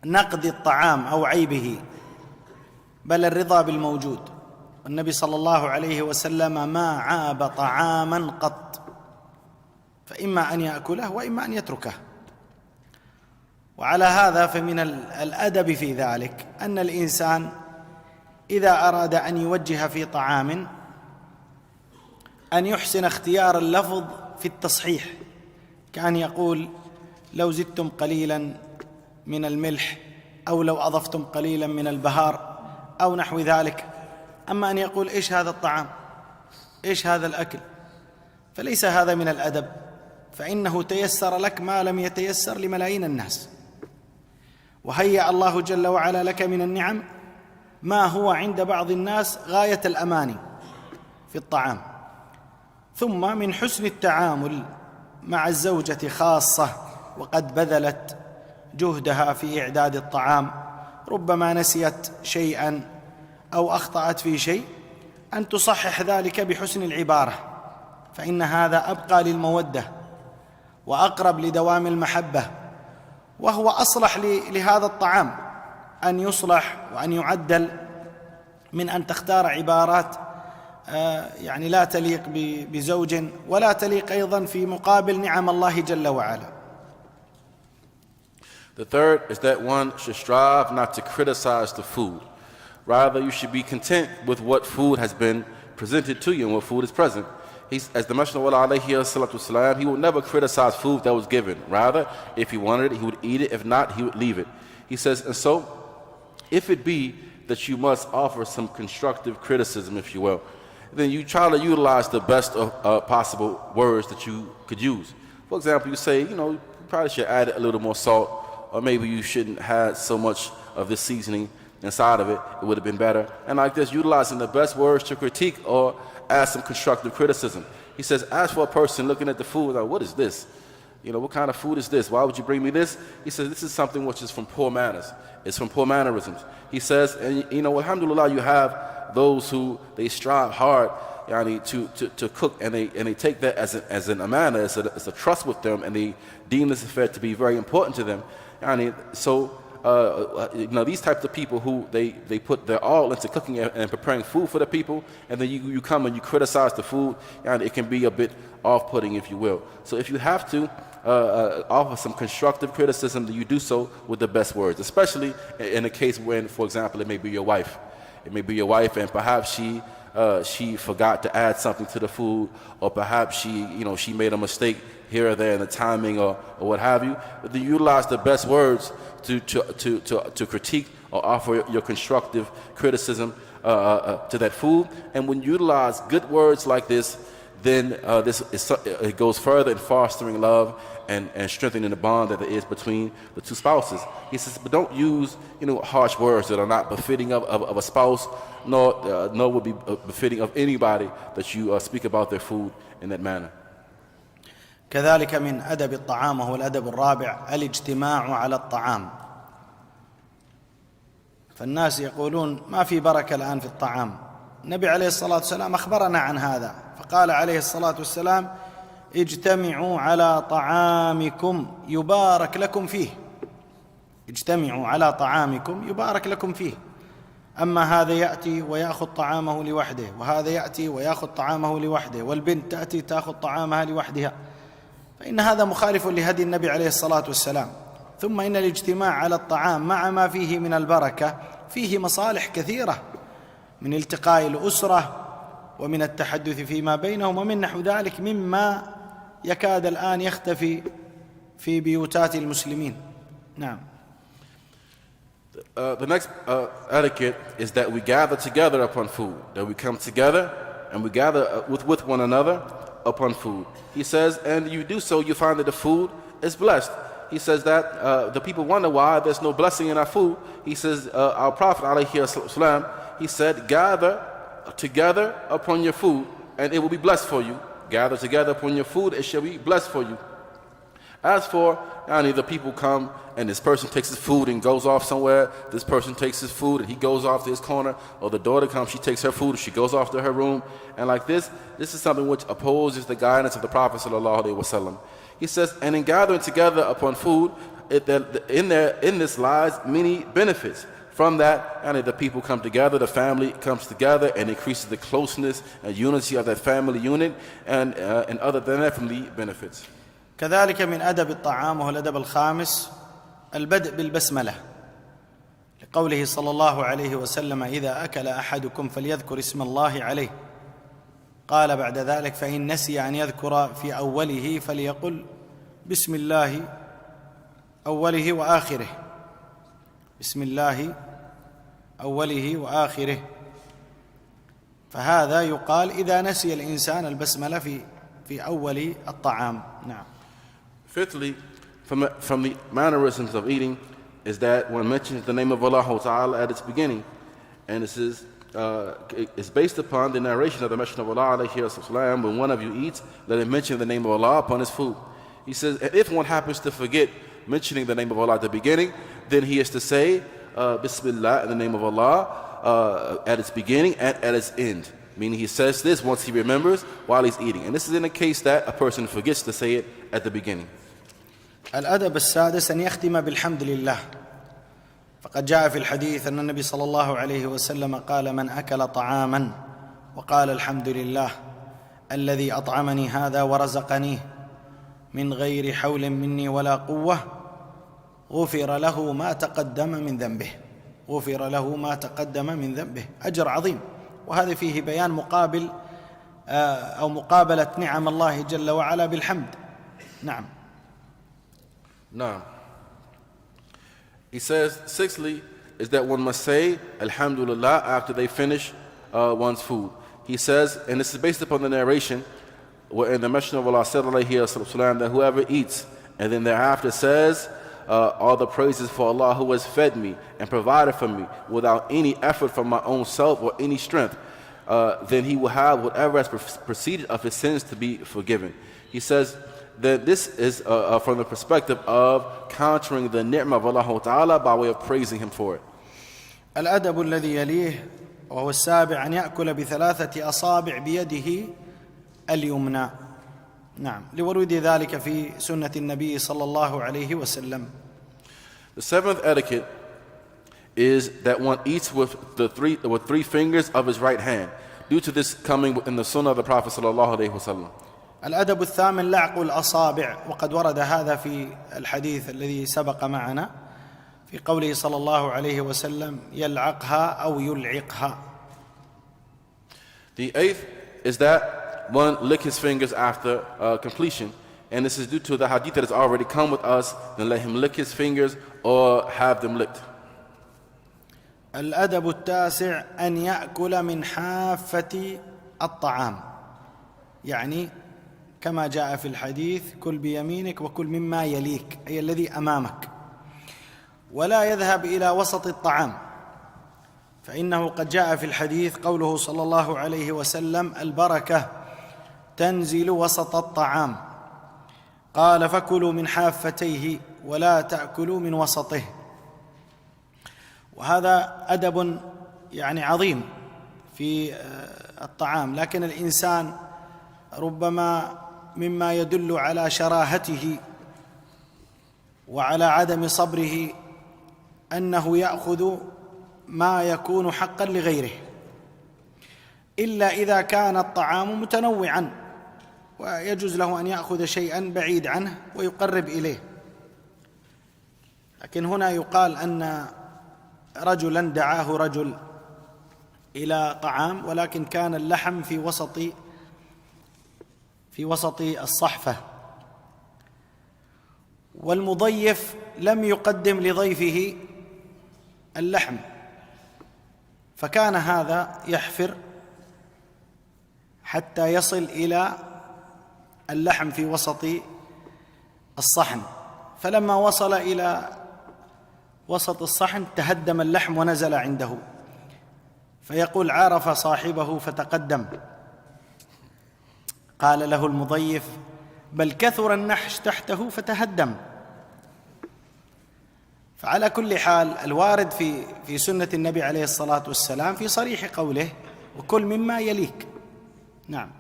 نقد الطعام أو عيبه، بل الرضا بالموجود. والنبي صلى الله عليه وسلم ما عاب طعاما قط، فإما أن يأكله وإما أن يتركه. وعلى هذا فمن الأدب في ذلك أن الإنسان إذا أراد أن يوجه في طعام أن يحسن اختيار اللفظ في التصحيح، كأن يقول لو زدتم قليلا من الملح أو لو أضفتم قليلا من البهار أو نحو ذلك. أما أن يقول إيش هذا الطعام، إيش هذا الأكل، فليس هذا من الأدب، فإنه تيسر لك ما لم يتيسر لملايين الناس، وهيأ الله جل وعلا لك من النعم ما هو عند بعض الناس غاية الأماني في الطعام. ثم من حسن التعامل مع الزوجة خاصة وقد بذلت جهدها في إعداد الطعام، ربما نسيت شيئا أو أخطأت في شيء، أن تصحح ذلك بحسن العبارة، فإن هذا أبقى للمودة وأقرب لدوام المحبة، وهو أصلح لهذا الطعام أن يصلح وأن يعدل من أن تختار عبارات لا تليق بزوج ولا تليق أيضا في مقابل نعم الله جل وعلا. The third is that one should strive not to criticize the food. Rather, you should be content with what food has been presented to you and what food is present. As the Messenger of Allah alayhi salatu wasalam, he would never criticize food that was given. Rather, if he wanted it, he would eat it. If not, he would leave it. He says, and so, if it be that you must offer some constructive criticism, if you will, then you try to utilize the best of possible words that you could use. For example, you say, you probably should add a little more salt, or maybe you shouldn't have so much of this seasoning inside of it. It would have been better. And like this, utilizing the best words to critique or add some constructive criticism. He says, as for a person looking at the food, like, what is this? What kind of food is this? Why would you bring me this? He says, this is something which is from poor manners. It's from poor mannerisms. He says, and alhamdulillah, you have those who they strive hard to cook, and they take that as an amana, as a trust with them, and they deem this affair to be very important to them. These types of people who they put their all into cooking and preparing food for the people, and then you come and you criticize the food, and it can be a bit off-putting, if you will. So if you have to offer some constructive criticism, then you do so with the best words, especially in a case when, for example, it may be your wife. It may be your wife, and perhaps she forgot to add something to the food, or perhaps she made a mistake here or there in the timing or what have you. But then utilize the best words to critique or offer your constructive criticism to that food. And when you utilize good words like this, then it goes further in fostering love and strengthening the bond that there is between the two spouses. He says, but don't use harsh words that are not befitting of a spouse, nor would be befitting of anybody that you speak about their food in that manner. كذلك من أدب الطعام وهو الأدب الرابع الاجتماع على الطعام. فالناس يقولون ما في بركة الآن في الطعام. النبي عليه الصلاة والسلام أخبرنا عن هذا، فقال عليه الصلاة والسلام اجتمعوا على طعامكم يبارك لكم فيه، اجتمعوا على طعامكم يبارك لكم فيه. أما هذا يأتي ويأخذ طعامه لوحده، وهذا يأتي ويأخذ طعامه لوحده، والبنت تأتي تأخذ طعامها لوحدها، فإن هذا مخالف لهدي النبي عليه الصلاة والسلام. ثم إن الاجتماع على الطعام مع ما فيه من البركة فيه مصالح كثيرة، من التقاء الأسرة ومن التحدث فيما بينهم ومن نحو ذلك، مما يكاد الآن يختفي في بيوتات المسلمين. نعم. The next etiquette is that we gather together upon food, that we come together and we gather with one another upon food. He says, and you do so, you find that the food is blessed. He says that the people wonder why there's no blessing in our food. He says, our Prophet ﷺ, he said, gather together upon your food and it will be blessed for you. Gather together upon your food, it shall be blessed for you. As for the people come and this person takes his food and goes off somewhere, this person takes his food and he goes off to his corner, or the daughter comes, she takes her food and she goes off to her room, and like this is something which opposes the guidance of the Prophet ﷺ. He says, and in gathering together upon food, in this lies many benefits. From that, the people come together, the family comes together, and increases the closeness and unity of that family unit, and other than that, from the benefits. كذلك من أدب الطعام، وهو الأدب الخامس، البدء بالبسملة، لقوله صلى الله عليه وسلم: إذا أكل أحدكم فليذكر اسم الله عليه. قال بعد ذلك: فإن نسي أن يذكر في أوله فليقل بسم الله أوله وآخره، بسم الله أوله وآخره. فهذا يقال إذا نسي الإنسان البسملة في أول الطعام. نعم. Fifthly, from the mannerisms of eating is that one mentions the name of Allah Ta'ala at its beginning, and this is it's based upon the narration of the Messenger of Allah alayhi wasallam: when one of you eats, let him mention the name of Allah upon his food. He says, and if one happens to forget mentioning the name of Allah at the beginning, then he is to say Bismillah in the name of Allah at its beginning and at its end. Meaning he says this once he remembers while he's eating. And this is in the case that a person forgets to say it at the beginning. الأدب السادس أن يختم بالحمد لله، فقد جاء في الحديث أن النبي صلى الله عليه وسلم قال: من أكل طعاما وقال الحمد لله الذي أطعمني هذا ورزقنيه من غير حول مني ولا قوة غفر له ما تقدم من ذنبه، غفر له ما تقدم من ذنبه. أجر عظيم، وهذا فيه بيان مقابل أو مقابلة نعم الله جل وعلا بالحمد. نعم. Now, he says, sixthly, is that one must say Alhamdulillah after they finish one's food. He says, and this is based upon the narration wherein the Messenger of Allah said that whoever eats and then thereafter says, all the praises for Allah who has fed me and provided for me without any effort from my own self or any strength, then he will have whatever has proceeded of his sins to be forgiven. He says that this is from the perspective of countering the ni'mah of Allah Ta'ala by way of praising him for it. الأدب الذي يليه وهو السابع أن يأكل بثلاثة أصابع بيده اليمنى. نعم، لورود ذلك في سنة النبي صلى الله عليه وسلم. The seventh etiquette is that one eats with three fingers of his right hand, due to this coming in the sunnah of the Prophet sallallahu alaihi wasallam. الأدب الثامن لعق الأصابع، وقد ورد هذا في الحديث الذي سبق معنا في قوله صلى الله عليه وسلم: يلعقها أو يلعقها. The eighth is that one lick his fingers after completion, and this is due to the hadith that has already come with us, then let him lick his fingers or have them licked. الأدب التاسع أن يأكل من حافة الطعام، يعني كما جاء في الحديث: كل بيمينك وكل مما يليك، أي الذي أمامك، ولا يذهب إلى وسط الطعام، فإنه قد جاء في الحديث قوله صلى الله عليه وسلم: البركة تنزل وسط الطعام، قال: فكلوا من حافتيه ولا تأكلوا من وسطه. وهذا أدب يعني عظيم في الطعام، لكن الإنسان ربما مما يدل على شراهته وعلى عدم صبره أنه يأخذ ما يكون حقا لغيره، إلا إذا كان الطعام متنوعا ويجوز له أن يأخذ شيئا بعيد عنه ويقرب إليه. لكن هنا يقال أن رجلا دعاه رجل إلى طعام، ولكن كان اللحم في وسط الصحفة، والمضيف لم يقدم لضيفه اللحم، فكان هذا يحفر حتى يصل إلى اللحم في وسط الصحن، فلما وصل إلى وسط الصحن تهدم اللحم ونزل عنده، فيقول: عرف صاحبه فتقدم. قال له المضيف: بل كثر النحش تحته فتهدم. فعلى كل حال الوارد في سنة النبي عليه الصلاة والسلام في صريح قوله: وكل مما يليك. نعم.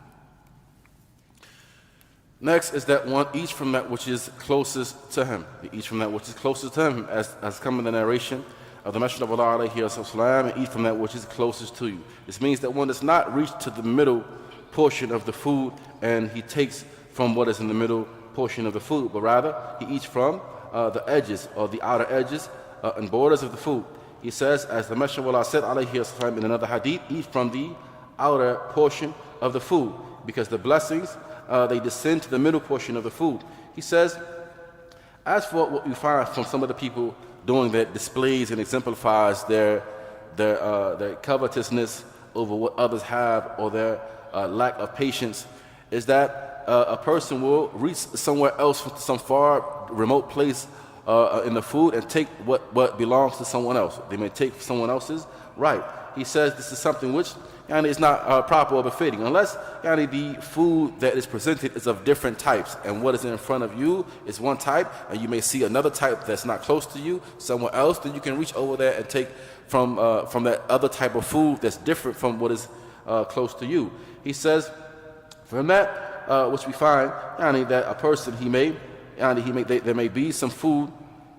Next is that one eats from that which is closest to him. He eats from that which is closest to him, as come in the narration of the Messenger of Allah alayhi wasallam, and eat from that which is closest to you. This means that one does not reach to the middle portion of the food and he takes from what is in the middle portion of the food, but rather he eats from the edges or the outer edges and borders of the food. He says, as the Messenger of Allah said alayhi wasallam in another hadith, eat from the outer portion of the food, because the blessings they descend to the middle portion of the food. He says, as for what we find from some of the people doing that displays and exemplifies their covetousness over what others have, or their lack of patience, is that a person will reach somewhere else, from some far remote place in the food, and take what belongs to someone else. They may take someone else's right. He says this is something which is not proper or befitting, unless the food that is presented is of different types, and what is in front of you is one type, and you may see another type that's not close to you somewhere else, then you can reach over there and take from that other type of food that's different from what is close to you. He says, from that which we find that a person there may be some food,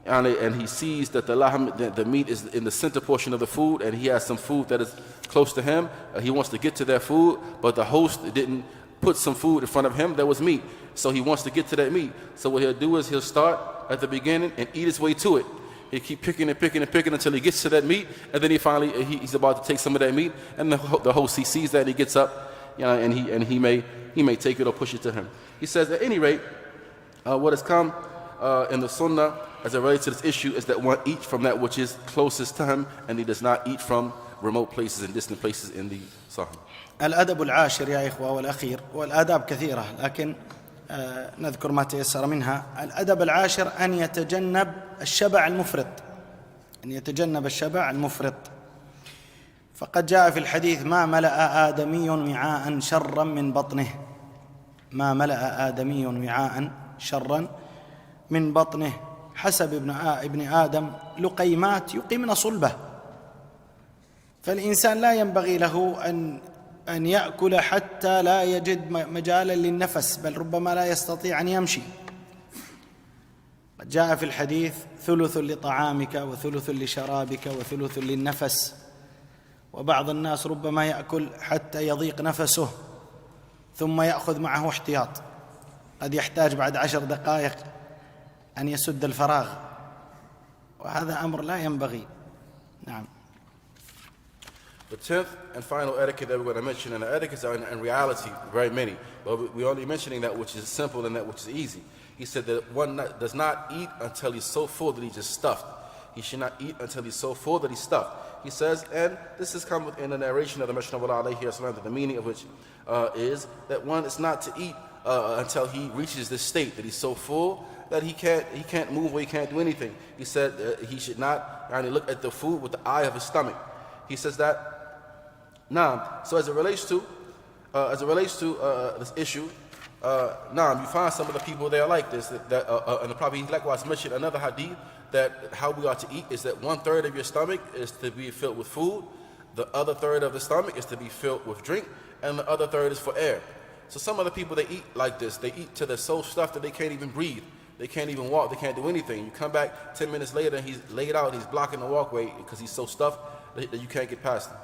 and he sees that the meat is in the center portion of the food, and he has some food that is close to him. He wants to get to that food, but the host didn't put some food in front of him that was meat, so he wants to get to that meat. So what he'll do is he'll start at the beginning and eat his way to it. He'll keep picking until he gets to that meat, and then he's about to take some of that meat, and the host, he sees that, and he gets up, and he may take it or push it to him. He says, at any rate, what has come in the Sunnah as it relates to this issue is that one eats from that which is closest to him, and he does not eat from remote places and distant places in the Sahih. الأدب العاشر يا إخوة والأخير، والآداب كثيرة لكن نذكر ما تيسر منها. الأدب العاشر أن يتجنب الشبع المفرط. فقد جاء في الحديث: ما ملأ آدمي وعاء شرا من بطنه حسب ابن آدم لقيمات يقمن صلبه. فالإنسان لا ينبغي له أن يأكل حتى لا يجد مجالا للنفس، بل ربما لا يستطيع أن يمشي. جاء في الحديث: ثلث لطعامك وثلث لشرابك وثلث للنفس. وبعض الناس ربما يأكل حتى يضيق نفسه ثم يأخذ معه احتياط، قد يحتاج بعد 10 دقائق أن يسد الفراغ، وهذا أمر لا ينبغي. نعم. The 10th and final etiquette that we're going to mention, and the etiquettes are in reality very many, but we're only mentioning that which is simple and that which is easy. He said that one does not eat until he's so full that he's just stuffed. He should not eat until he's so full that he's stuffed. He says, and this has come in the narration of the Messenger of Allah alayhi wasallam, the meaning of which is that one is not to eat until he reaches this state that he's so full that he can't move or he can't do anything. He said he should not look at the food with the eye of his stomach. He says that. Now, so as it relates to this issue, you find some of the people there like this. And the Prophet likewise mentioned another hadith that how we are to eat is that 1/3 of your stomach is to be filled with food, the other 1/3 of the stomach is to be filled with drink, and the other 1/3 is for air. So some of the people, they eat like this. They eat till they're so stuffed that they can't even breathe. They can't even walk. They can't do anything. You come back 10 minutes later, and he's laid out. He's blocking the walkway because he's so stuffed that you can't get past him.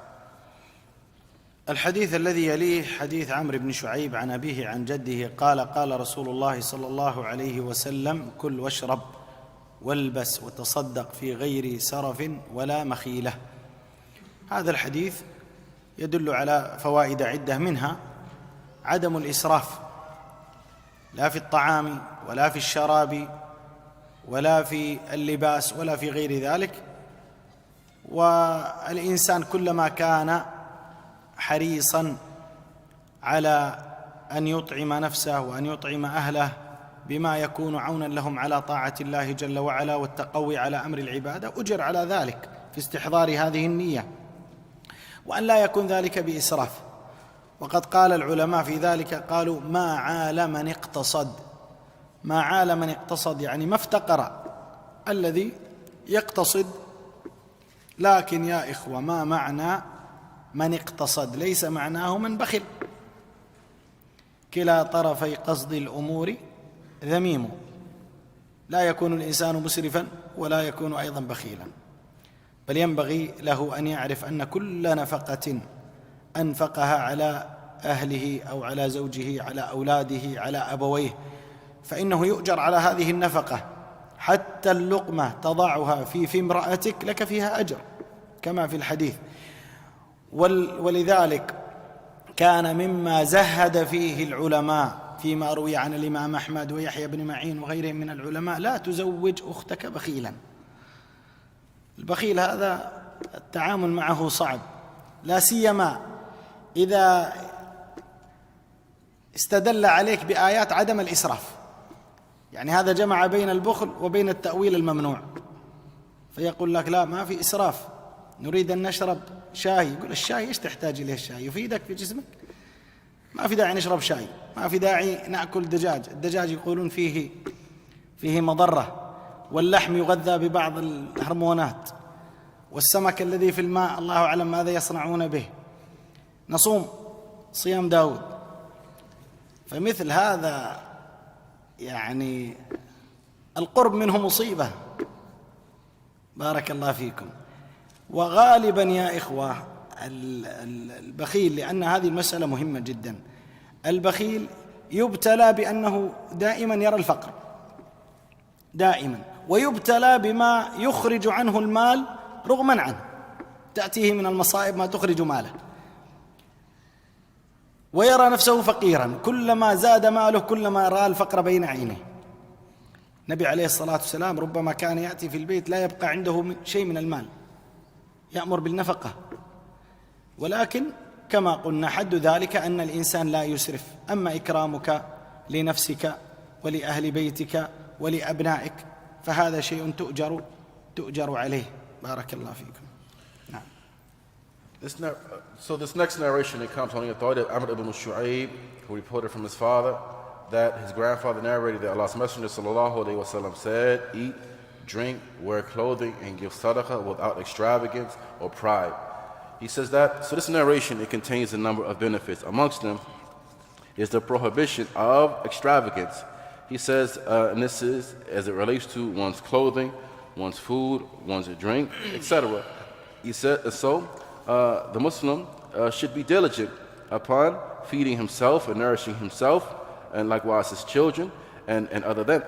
الحديث الذي يليه حديث عمرو بن شعيب عن أبيه عن جده قال قال رسول الله صلى الله عليه وسلم: كل واشرب والبس وتصدق في غير سرف ولا مخيلة. هذا الحديث يدل على فوائد عدة، منها عدم الإسراف، لا في الطعام ولا في الشراب ولا في اللباس ولا في غير ذلك. والإنسان كلما كان حريصا على أن يطعم نفسه وأن يطعم أهله بما يكون عونا لهم على طاعة الله جل وعلا والتقوي على أمر العبادة، أجر على ذلك في استحضار هذه النية، وأن لا يكون ذلك بإسراف. وقد قال العلماء في ذلك، قالوا: ما عال من اقتصد. ما عال من اقتصد يعني ما افتقر الذي يقتصد. لكن يا إخوة، ما معنى من اقتصد؟ ليس معناه من بخل. كلا طرفي قصد الأمور ذميم، لا يكون الإنسان مسرفا ولا يكون أيضا بخيلا، بل ينبغي له أن يعرف أن كل نفقة أنفقها على أهله أو على زوجه، على أولاده، على أبويه، فإنه يؤجر على هذه النفقة. حتى اللقمة تضعها في امرأتك لك فيها أجر كما في الحديث. ولذلك كان مما زهد فيه العلماء فيما روي عن الإمام أحمد ويحيى بن معين وغيرهم من العلماء: لا تزوج أختك بخيلا. البخيل هذا التعامل معه صعب، لا سيما إذا استدل عليك بآيات عدم الإسراف. يعني هذا جمع بين البخل وبين التأويل الممنوع، فيقول لك: لا، ما في إسراف، نريد أن نشرب شاي. يقول: الشاي إيش تحتاج إليه؟ الشاي يفيدك في جسمك، ما في داعي نشرب شاي، ما في داعي نأكل دجاج. الدجاج يقولون فيه مضرة، واللحم يغذى ببعض الهرمونات، والسمك الذي في الماء الله أعلم ماذا يصنعون به. نصوم صيام داود. فمثل هذا يعني القرب منه مصيبة. بارك الله فيكم. وغالبا يا إخوة البخيل، لأن هذه المسألة مهمة جدا، البخيل يبتلى بأنه دائما يرى الفقر دائما، ويبتلى بما يخرج عنه المال رغما عنه، تأتيه من المصائب ما تخرج ماله، ويرى نفسه فقيرا. كلما زاد ماله كلما رأى الفقر بين عينيه. النبي عليه الصلاة والسلام ربما كان يأتي في البيت لا يبقى عنده شيء من المال، يأمر بالنفقة، ولكن كما قلنا حد ذلك أن الإنسان لا يسرف. أما إكرامك لنفسك ولأهل بيتك ولأبنائك فهذا شيء تؤجر عليه. بارك الله فيكم. نعم. So this next narration, it comes on the authority of Amr ibn Shu'aib, who reported from his father that his grandfather narrated that Allah's Messenger sallallahu alaihi wasallam said, "Eat, drink, wear clothing, and give sadaqah without extravagance or pride." He says that, so this narration, it contains a number of benefits. Amongst them is the prohibition of extravagance. He says, and this is as it relates to one's clothing, one's food, one's drink, etc. He said, so the Muslim should be diligent upon feeding himself and nourishing himself, and likewise his children, and other than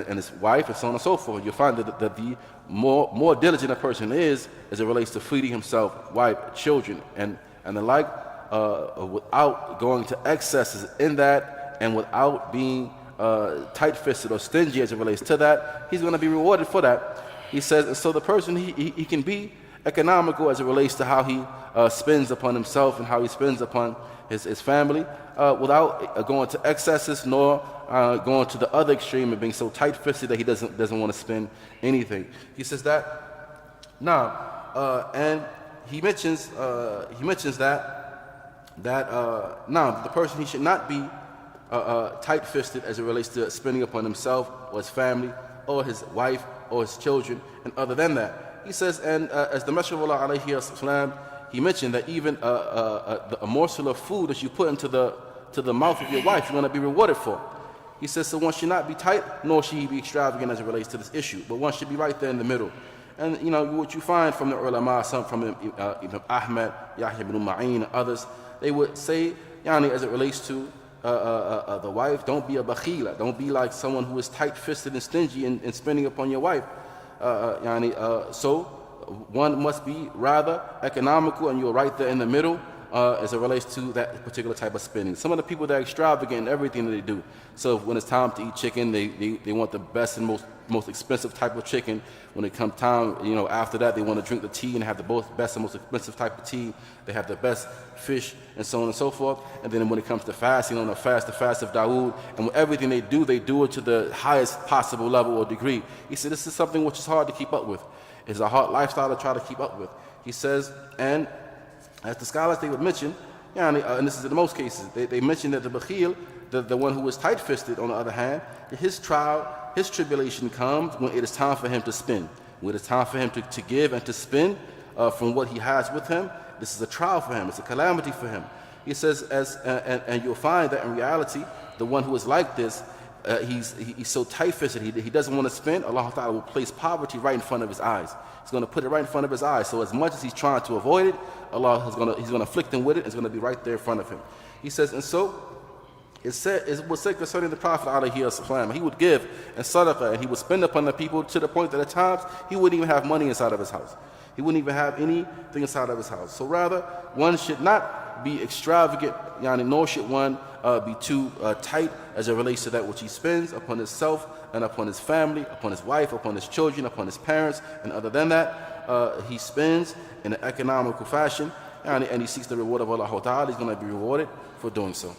and his wife, and so on and so forth. You'll find that the more diligent a person is as it relates to feeding himself, wife, children, and the like, without going to excesses in that, and without being tight-fisted or stingy as it relates to that, he's going to be rewarded for that. He says, and so the person he can be economical as it relates to how he spends upon himself and how he spends upon his family, without going to excesses nor going to the other extreme and being so tight-fisted that he doesn't want to spend anything. He says that now, and he mentions that now the person, he should not be tight-fisted as it relates to spending upon himself or his family or his wife or his children, and other than that. He says, and as the Messenger of Allah alayhi salam, he mentioned that even a morsel of food that you put into the the mouth of your wife, you're going to be rewarded for. He says, so one should not be tight, nor should he be extravagant as it relates to this issue, but one should be right there in the middle. And you know, what you find from the ulama, some from Ibn Ahmed, Yahya ibn Ma'in, and others, they would say, yani, as it relates to the wife, don't be a bakhila, don't be like someone who is tight-fisted and stingy in spending upon your wife. So one must be rather economical, and you're right there in the middle as it relates to that particular type of spending. Some of the people that are extravagant in everything that they do. So when it's time to eat chicken, they want the best and most expensive type of chicken. When it comes time, you know, after that, they want to drink the tea and have the best and most expensive type of tea. They have the best fish and so on and so forth. And then when it comes to fasting, on the fast of Dawood, and with everything they do it to the highest possible level or degree. He said this is something which is hard to keep up with. It's a hard lifestyle to try to keep up with. He says, and as the scholars, they would mention, and this is in most cases, they mention that the bakhil, the one who is tight-fisted, on the other hand, his trial, his tribulation comes when it is time for him to spend. When it is time for him to give and to spend from what he has with him. This is a trial for him. It's a calamity for him. He says, and you'll find that in reality, the one who is like this, he's so tight-fisted, he doesn't want to spend. Allah Ta'ala will place poverty right in front of his eyes. He's going to put it right in front of his eyes. So as much as he's trying to avoid it, Allah is going to afflict him with it. It's going to be right there in front of him. He says, and so it was said concerning the Prophet ﷺ, he would give and sadaqah, and he would spend upon the people to the point that at times he wouldn't even have money inside of his house. He wouldn't even have anything inside of his house. So rather, one should not be extravagant, nor should one be too tight as it relates to that which he spends upon himself and upon his family, upon his wife, upon his children, upon his parents. And other than that, he spends in an economical fashion, and he seeks the reward of Allah Ta'ala. He's going to be rewarded for doing so.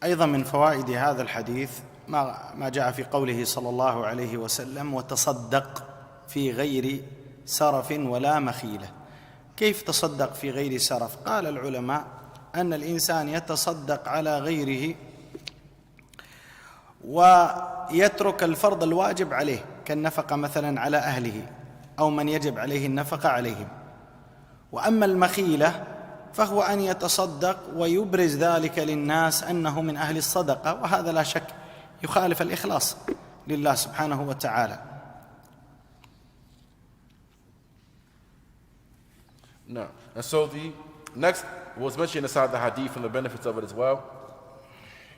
أيضا من فوائد هذا الحديث ما جاء في قوله صلى الله عليه وسلم وتصدق في غير سرف ولا مخيلة. كيف تصدق في غير سرف؟ قال العلماء أن الإنسان يتصدق على غيره ويترك الفرض الواجب عليه كالنفقة مثلا على أهله أو من يجب عليه النفقة عليهم. وأما المخيلة فهو أن يتصدق ويبرز ذلك للناس أنه من أهل الصدقة، وهذا لا شك يخالف الإخلاص لله سبحانه وتعالى. No. And so the next was mentioned inside the hadith, and the benefits of it as well,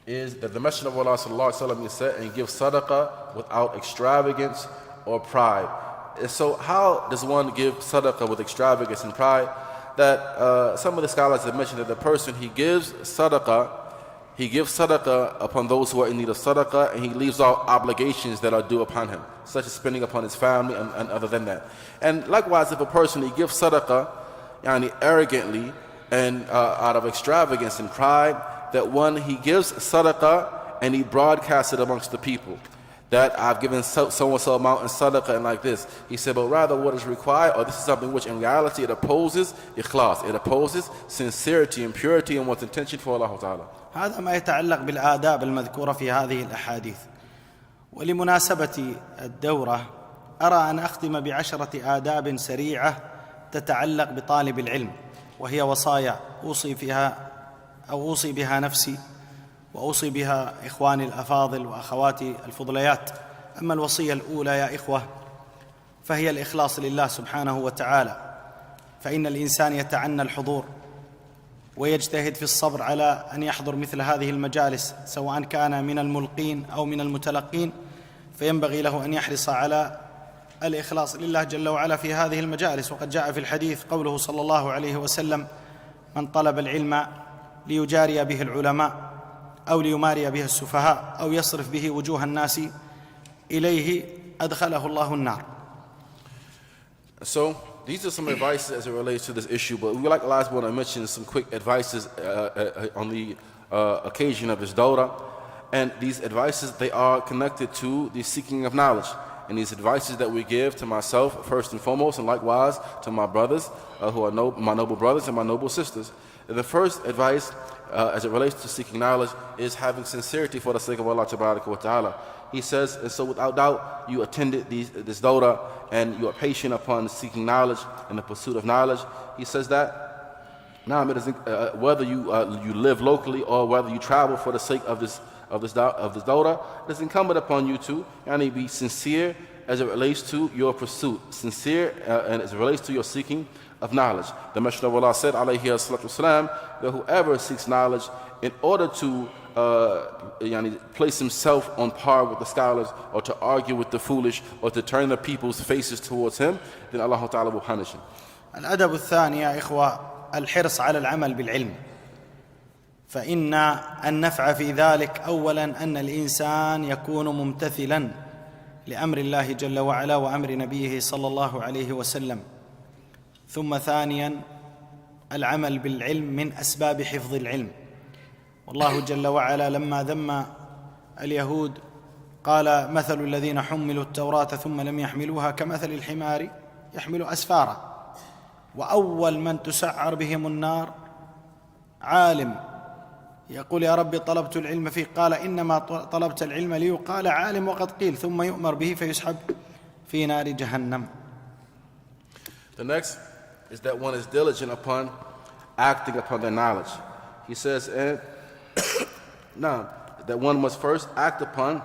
is that the Messenger of Allah sallallahu alaihi wasallam said, and give sadaqah without extravagance or pride. And so how does one give sadaqah with extravagance and pride? That some of the scholars have mentioned that the person, he gives sadaqah upon those who are in need of sadaqah, and he leaves out obligations that are due upon him, such as spending upon his family and other than that. And likewise, if a person, he gives sadaqah arrogantly and out of extravagance and pride, that one, he gives sadaqah and he broadcasts it amongst the people, that I've given so-and-so amount in sadaqah and like this. He said, but rather what is required, or this is something which in reality it opposes ikhlas, it opposes sincerity and purity and one's intention for Allah Ta'ala. هذا ما يتعلق بالآداب المذكورة في هذه الأحاديث. ولمناسبة الدورة أرى أن أختم ب10 آداب سريعة تتعلق بطالب العلم، وهي وصايا أوصي بها نفسي وأوصي بها إخواني الأفاضل وأخواتي الفضليات. أما الوصية الأولى يا إخوة فهي الإخلاص لله سبحانه وتعالى، فإن الإنسان يتعنى الحضور ويجتهد في الصبر على أن يحضر مثل هذه المجالس، سواء كان من الملقين أو من المتلقين، فينبغي له أن يحرص على الإخلاص لله جل وعلا في هذه المجالس. وقد جاء في الحديث قوله صلى الله عليه وسلم من طلب العلم ليجاري به العلماء أو ليماري به السفهاء أو يصرف به وجوه الناس إليه أدخله الله النار. So these are some advices as it relates to this issue, but we would like Allah to mention some quick advices on the occasion of this dawrah. And these advices, they are connected to the seeking of knowledge. And these advices that we give to myself first and foremost, and likewise to my brothers who are my noble brothers and my noble sisters. And the first advice as it relates to seeking knowledge is having sincerity for the sake of Allah Ta'ala. He says, and so without doubt you attended this dawrah and you are patient upon seeking knowledge and the pursuit of knowledge. He says that Now, it is, whether you live locally or whether you travel for the sake of this daughter, it is incumbent upon you to be sincere as it relates to your pursuit, sincere and as it relates to your seeking of knowledge. The Messenger of Allah said, alayhi salatu wasalam, that whoever seeks knowledge in order to place himself on par with the scholars, or to argue with the foolish, or to turn the people's faces towards him, then Allah Ta'ala will punish him. الأدب الثاني يا إخوة الحرص على العمل بالعلم، فإن النفع في ذلك أولا أن الإنسان يكون ممتثلا لأمر الله جل وعلا وأمر نبيه صلى الله عليه وسلم، ثم ثانيا العمل بالعلم من أسباب حفظ العلم. والله جل وعلا لما ذم اليهود قال مثل الذين حملوا التوراة ثم لم يحملوها كمثل الحمار يحمل أسفارا، وأول من تسعر بهم النار عالم يقول يا ربي طلبت العلم فيه، قال إنما طلبت العلم ليقال عالم وقد قيل، ثم يؤمر به فيسحب في نار جهنم. The next is that one is diligent upon acting upon their knowledge. He says, now that one must first act upon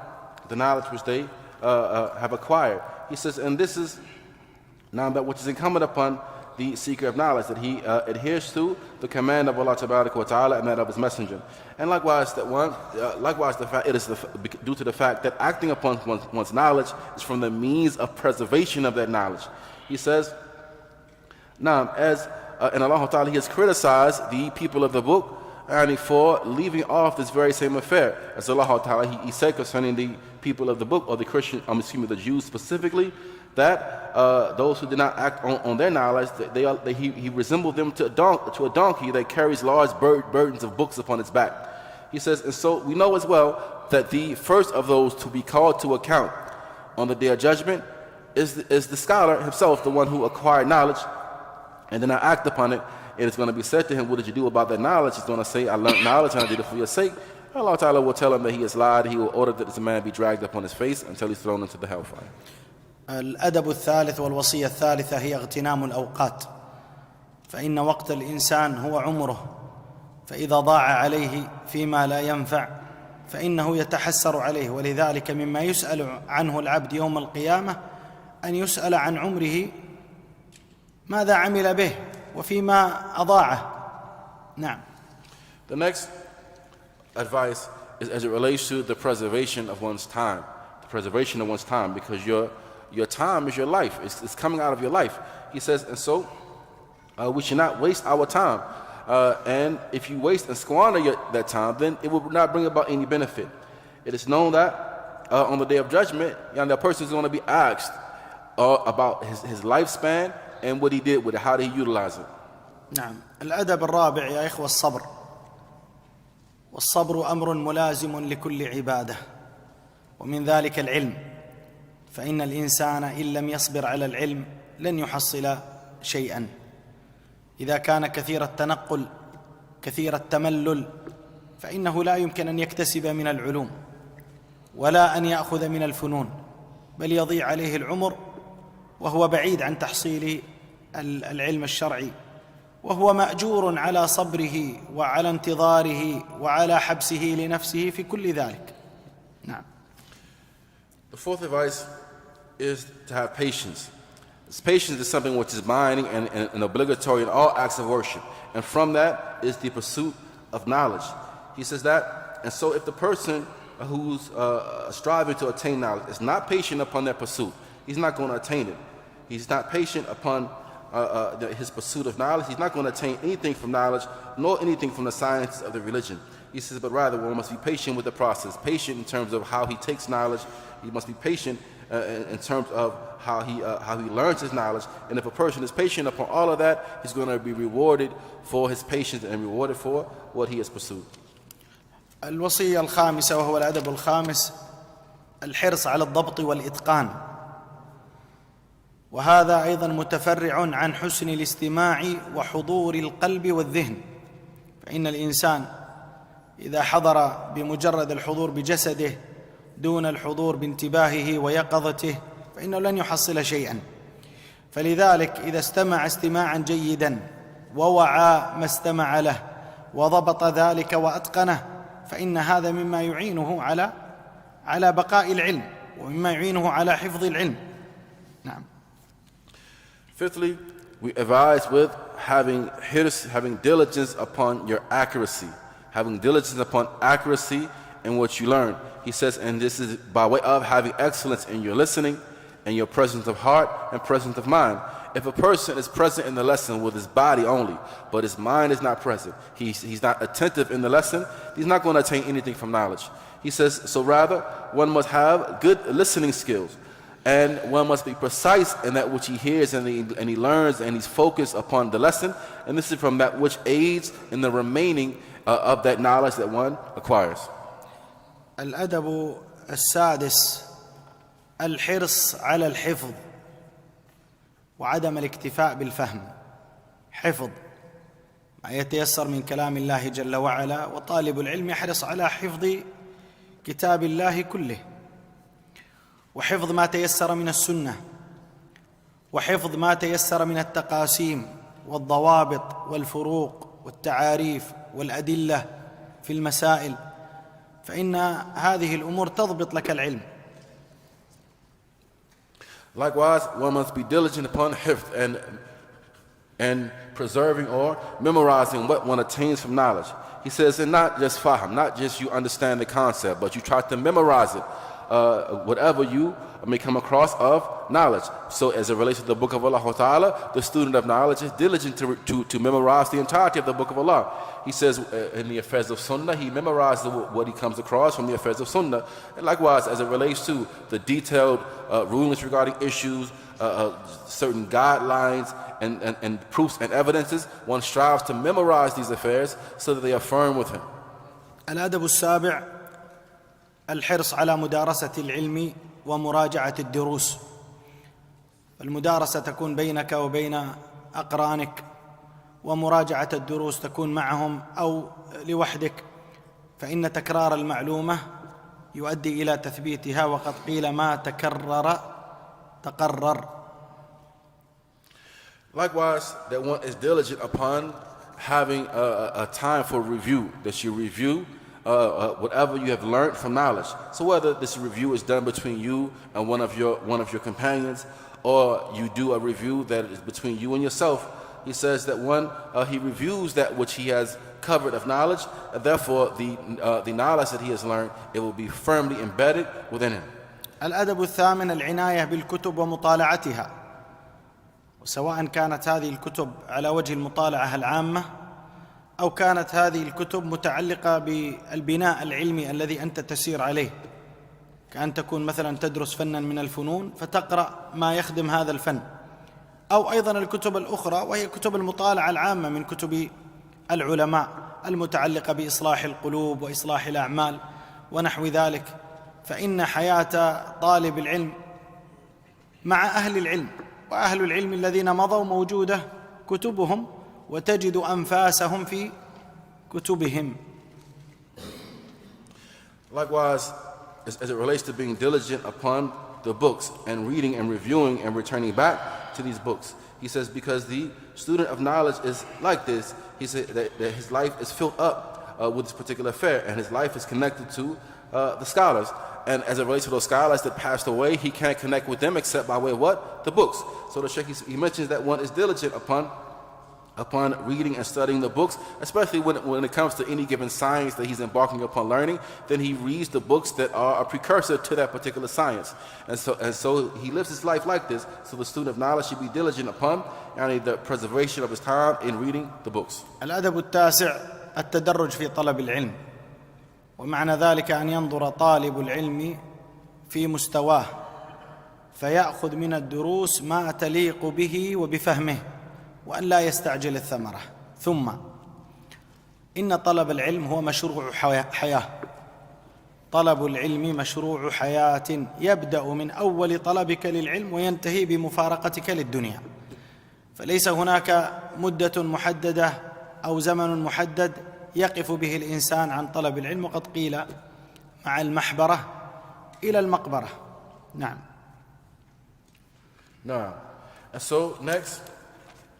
the knowledge which they have acquired. He says, and this is now that which is incumbent upon the seeker of knowledge, that he adheres to the command of Allah Tabaraka wa Ta'ala and that of His Messenger. And likewise, the fact it is due to the fact that acting upon one's knowledge is from the means of preservation of that knowledge. He says, now and Allah Ta'ala, He has criticized the people of the book for leaving off this very same affair. As Allah Ta'ala, He said concerning the people of the book, or the Jews specifically, that those who did not act on their knowledge, He resembled them to a donkey that carries large burdens of books upon its back. He says, and so we know as well that the first of those to be called to account on the Day of Judgment is the scholar himself, the one who acquired knowledge and did not act upon it. And it's going to be said to him, what did you do about that knowledge? He's going to say, I learned knowledge and I did it for your sake. Allah Ta'ala will tell him that he has lied. He will order that this man be dragged upon his face until he's thrown into the hellfire. الأدب الثالث والوصية الثالثة هي اغتنام الأوقات، فإن وقت الإنسان هو عمره، فإذا ضاع عليه فيما لا ينفع فإنه يتحسر عليه. ولذلك مما يسأل عنه العبد يوم القيامة أن يسأل عن عمره ماذا عمل به وفيما أضاعه. نعم. The next advice is as it relates to the preservation of one's time. The preservation of one's time, because your time is your life. It's coming out of your life. He says, and so we should not waste our time. And if you waste and squander that time, then it will not bring about any benefit. It is known that on the Day of Judgment, the person is going to be asked about his lifespan and what he did with it, how did he utilize it. نعم. الأدب الرابع يا إخوة الصبر، والصبر أمر ملازم لكل عبادة، ومن ذلك العلم، فإن الإنسان إن لم يصبر على العلم لن يحصل شيئا. إذا كان كثير التنقل كثير التملل فإنه لا يمكن أن يكتسب من العلوم ولا أن يأخذ من الفنون، بل يضيع عليه العمر وهو بعيد عن تحصيل العلم الشرعي، وهو مأجور على صبره وعلى انتظاره وعلى حبسه لنفسه في كل ذلك. نعم. The fourth advice is to have patience. This patience is something which is binding and obligatory in all acts of worship, and from that is the pursuit of knowledge. He says that, and so if the person who's striving to attain knowledge is not patient upon that pursuit, he's not going to attain it. He's not patient upon his pursuit of knowledge. He's not going to attain anything from knowledge, nor anything from the sciences of the religion. He says, but rather one must be patient with the process, patient in terms of how he takes knowledge. He must be patient in terms of how he learns his knowledge. And if a person is patient upon all of that, he's going to be rewarded for his patience and rewarded for what he has pursued. الوصية الخامسة وهو الأدب الخامس الحرص على الضبط والإتقان، وهذا أيضا متفرع عن حسن الاستماع وحضور القلب والذهن. فإن الإنسان إذا حضر بمجرد الحضور بجسده دون الحضور بانتباهه ويقظته فإنه لن يحصل شيئا. فلذلك إذا استمع استماعا جيدا ووعى ما استمع له وضبط ذلك وأتقنه، فإن هذا مما يعينه على بقاء العلم ومما يعينه على حفظ العلم. نعم. Fifthly, we advise with having diligence upon your accuracy, having diligence upon accuracy in what you learn. He says, and this is by way of having excellence in your listening and your presence of heart and presence of mind. If a person is present in the lesson with his body only, but his mind is not present, he's not attentive in the lesson, he's not going to attain anything from knowledge. He says, so rather, one must have good listening skills, and one must be precise in that which he hears and he learns, and he's focused upon the lesson, and this is from that which aids in the remaining of that knowledge that one acquires. الأدب السادس الحرص على الحفظ وعدم الاكتفاء بالفهم. حفظ ما يتيسر من كلام الله جل وعلا، وطالب العلم يحرص على حفظ كتاب الله كله، وحفظ ما تيسر من السنة، وحفظ ما تيسر من التقاسيم والضوابط والفروق والتعاريف والأدلة في المسائل، فإن هذه الأمور تضبط لك العلم. Likewise, one must be diligent upon hifz and preserving or memorizing what one attains from knowledge. He says, and not just fahm, not just you understand the concept, but you try to memorize it, whatever you may come across of knowledge. So as it relates to the book of Allah Ta'ala, the student of knowledge is diligent to memorize the entirety of the book of Allah. He says in the affairs of Sunnah, he memorizes what he comes across from the affairs of Sunnah. And likewise, as it relates to the detailed rulings regarding issues, certain guidelines and proofs and evidences, one strives to memorize these affairs so that they are firm with him. الأدب السابع الحرص على مدارسة العلم ومراجعة الدروس. المدارسة تكون بينك وبين أقرانك، ومراجعة الدروس تكون معهم أو لوحدك، فإن تكرار المعلومة يؤدي إلى تثبيتها، وقد قيل ما تكرر تقرر. Likewise, that one is diligent upon having a time for review, that you review whatever you have learned from knowledge. So whether this review is done between you and one of your companions, or you do a review that is between you and yourself, he says that one he reviews that which he has covered of knowledge, and therefore the knowledge that he has learned, it will be firmly embedded within him. الأدب الثامن العناية بالكتب ومطالعتها، سواء كانت هذه الكتب على وجه المطالعة العامة أو كانت هذه الكتب متعلقة بالبناء العلمي الذي أنت تسير عليه، كأن تكون مثلا تدرس فنا من الفنون فتقرأ ما يخدم هذا الفن، أو أيضا الكتب الأخرى وهي كتب المطالعة العامة من كتب العلماء المتعلقة بإصلاح القلوب وإصلاح الأعمال ونحو ذلك، فإن حياة طالب العلم مع أهل العلم، وأهل العلم الذين مضوا موجودة كتبهم وتجد أنفاسهم في كتبهم. Likewise, as it relates to being diligent upon the books and reading and reviewing and returning back to these books, he says because the student of knowledge is like this, he said that his life is filled up with this particular affair, and his life is connected to the scholars. And as it relates to those scholars that passed away, he can't connect with them except by way of what? The books. So the Sheikh, he mentions that one is diligent upon reading and studying the books, especially when it comes to any given science that he's embarking upon learning, then he reads the books that are a precursor to that particular science. And so he lives his life like this. So the student of knowledge should be diligent upon the preservation of his time in reading the books. الأدب التاسع التدرج في طلب العلم، ومعنى ذلك أن ينظر طالب العلم في مستواه فيأخذ من الدروس ما تليق به وبفهمه، وأن لا يستعجل الثمرة. ثم إن طلب العلم هو مشروع حياة، طلب العلم مشروع حياة يبدأ من أول طلبك للعلم وينتهي بمفارقتك للدنيا، فليس هناك مدة محددة أو زمن محدد يقف به الإنسان عن طلب العلم، وقد قيل مع المحبرة إلى المقبرة. نعم. Now, and so next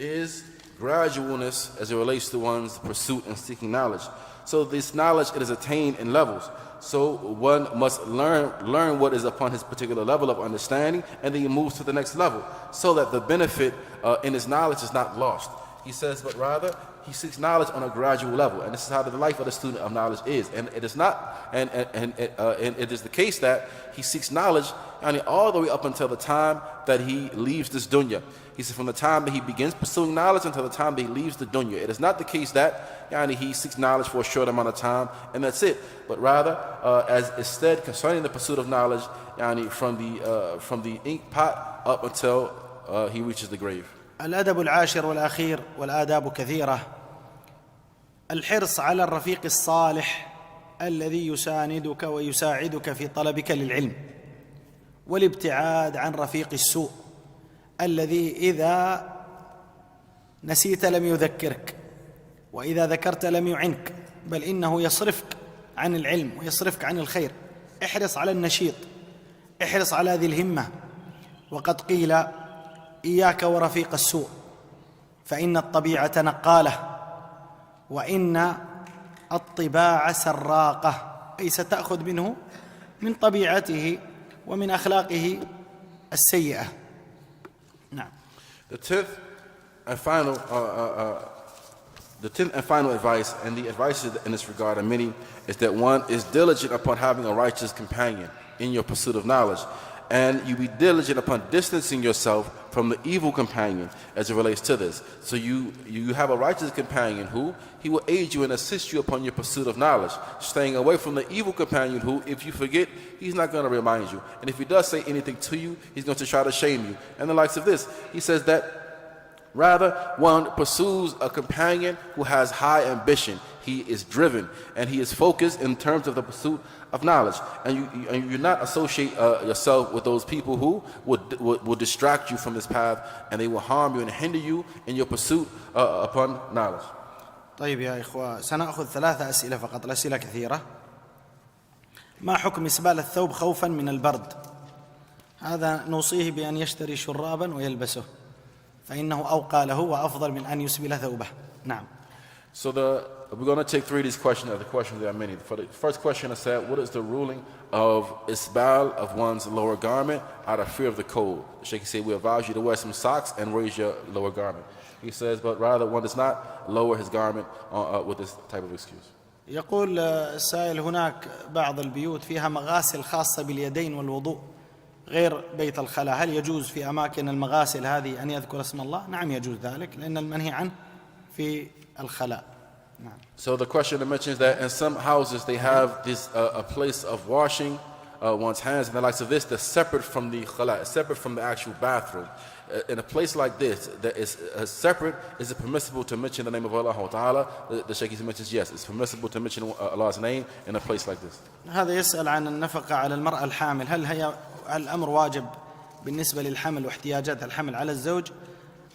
is gradualness as it relates to one's pursuit and seeking knowledge. So this knowledge, it is attained in levels. So one must learn what is upon his particular level of understanding, and then he moves to the next level, so that the benefit in his knowledge is not lost. He says, but rather he seeks knowledge on a gradual level, and this is how the life of the student of knowledge is. And it is not, and it is the case that he seeks knowledge, all the way up until the time that he leaves this dunya. He said, from the time that he begins pursuing knowledge until the time that he leaves the dunya. It is not the case that he seeks knowledge for a short amount of time and that's it. But rather, as is said concerning the pursuit of knowledge, from the ink pot up until he reaches the grave. الأدب العاشر والأخير، والآداب كثيرة. الحرص على الرفيق الصالح الذي يساندك ويساعدك في طلبك للعلم، والابتعاد عن رفيق السوء الذي إذا نسيت لم يذكرك، وإذا ذكرت لم يعنك، بل إنه يصرفك عن العلم ويصرفك عن الخير. احرص على النشيط، احرص على ذي الهمة. وقد قيل: إياك ورفيق السوء فإن الطبيعة نقالة، وإن الطباع سراقة، أي ستأخذ منه من طبيعته ومن أخلاقه السيئة. نعم. The tenth and final advice, and the advices in this regard are many, is that one is diligent upon having a righteous companion in your pursuit of knowledge, and you be diligent upon distancing yourself from the evil companion as it relates to this. So you have a righteous companion who he will aid you and assist you upon your pursuit of knowledge, staying away from the evil companion who, if you forget, he's not going to remind you, and if he does say anything to you, he's going to try to shame you, and the likes of this. He says that rather one pursues a companion who has high ambition. He is driven and he is focused in terms of the pursuit of knowledge, and you not associate yourself with those people who will distract you from this path, and they will harm you and hinder you in your pursuit upon knowledge. طيب يا إخوة، سنأخذ 3 أسئلة فقط، الأسئلة كثيرة. ما حكم إسبال الثوب خوفا من البرد؟ هذا نوصيه بأن يشتري شرابا ويلبسه، فإنه أوقى له وأفضل من أن يسبل ثوبه. نعم. So we're going to take 3 of these questions. The questions, there are many. For the first question is said, what is the ruling of isbal of one's lower garment out of fear of the cold? The Sheikh said, we advise you to wear some socks and raise your lower garment. He says, but rather one does not lower his garment with this type of excuse. يقول السائل: هناك بعض البيوت فيها مغاسل خاصة باليدين والوضوء غير بيت الخلاء، هل يجوز في أماكن المغاسل هذه أن يذكر اسم الله؟ نعم يجوز ذلك، لأن المنهي عنه في الخلاء. نعم. So the question mentions that in some houses they have this a place of washing one's hands and the likes of this that's separate from the khala, separate from the actual bathroom. In a place like this that is separate, is it permissible to mention the name of Allah Ta'ala? The Shaykh mentions yes, it's permissible to mention Allah's name in a place like this. هذا يسأل عن النفقة على المرأة الحامل، هل الأمر واجب بالنسبة للحمل واحتياجات الحمل على الزوج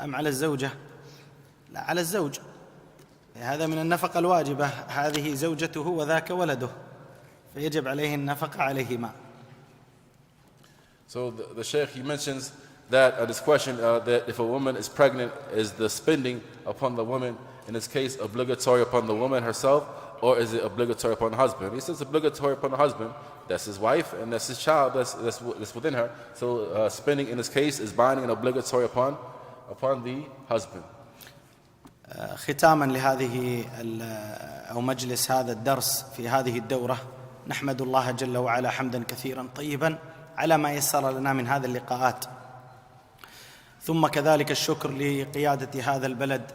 أم على الزوجة؟ لا، على الزوج. هذا من النفقة الواجبة، هذه زوجته وذاك ولده، فيجب عليه النفقة عليهما. So the Shaykh, he mentions that this question that if a woman is pregnant, is the spending upon the woman in this case obligatory upon the woman herself, or is it obligatory upon the husband? He says obligatory upon the husband. That's his wife and that's his child. That's within her. So spending in this case is binding and obligatory upon the husband. ختاما لهذه أو مجلس هذا الدرس في هذه الدورة، نحمد الله جل وعلا حمدا كثيرا طيبا على ما يسر لنا من هذه اللقاءات، ثم كذلك الشكر لقيادة هذا البلد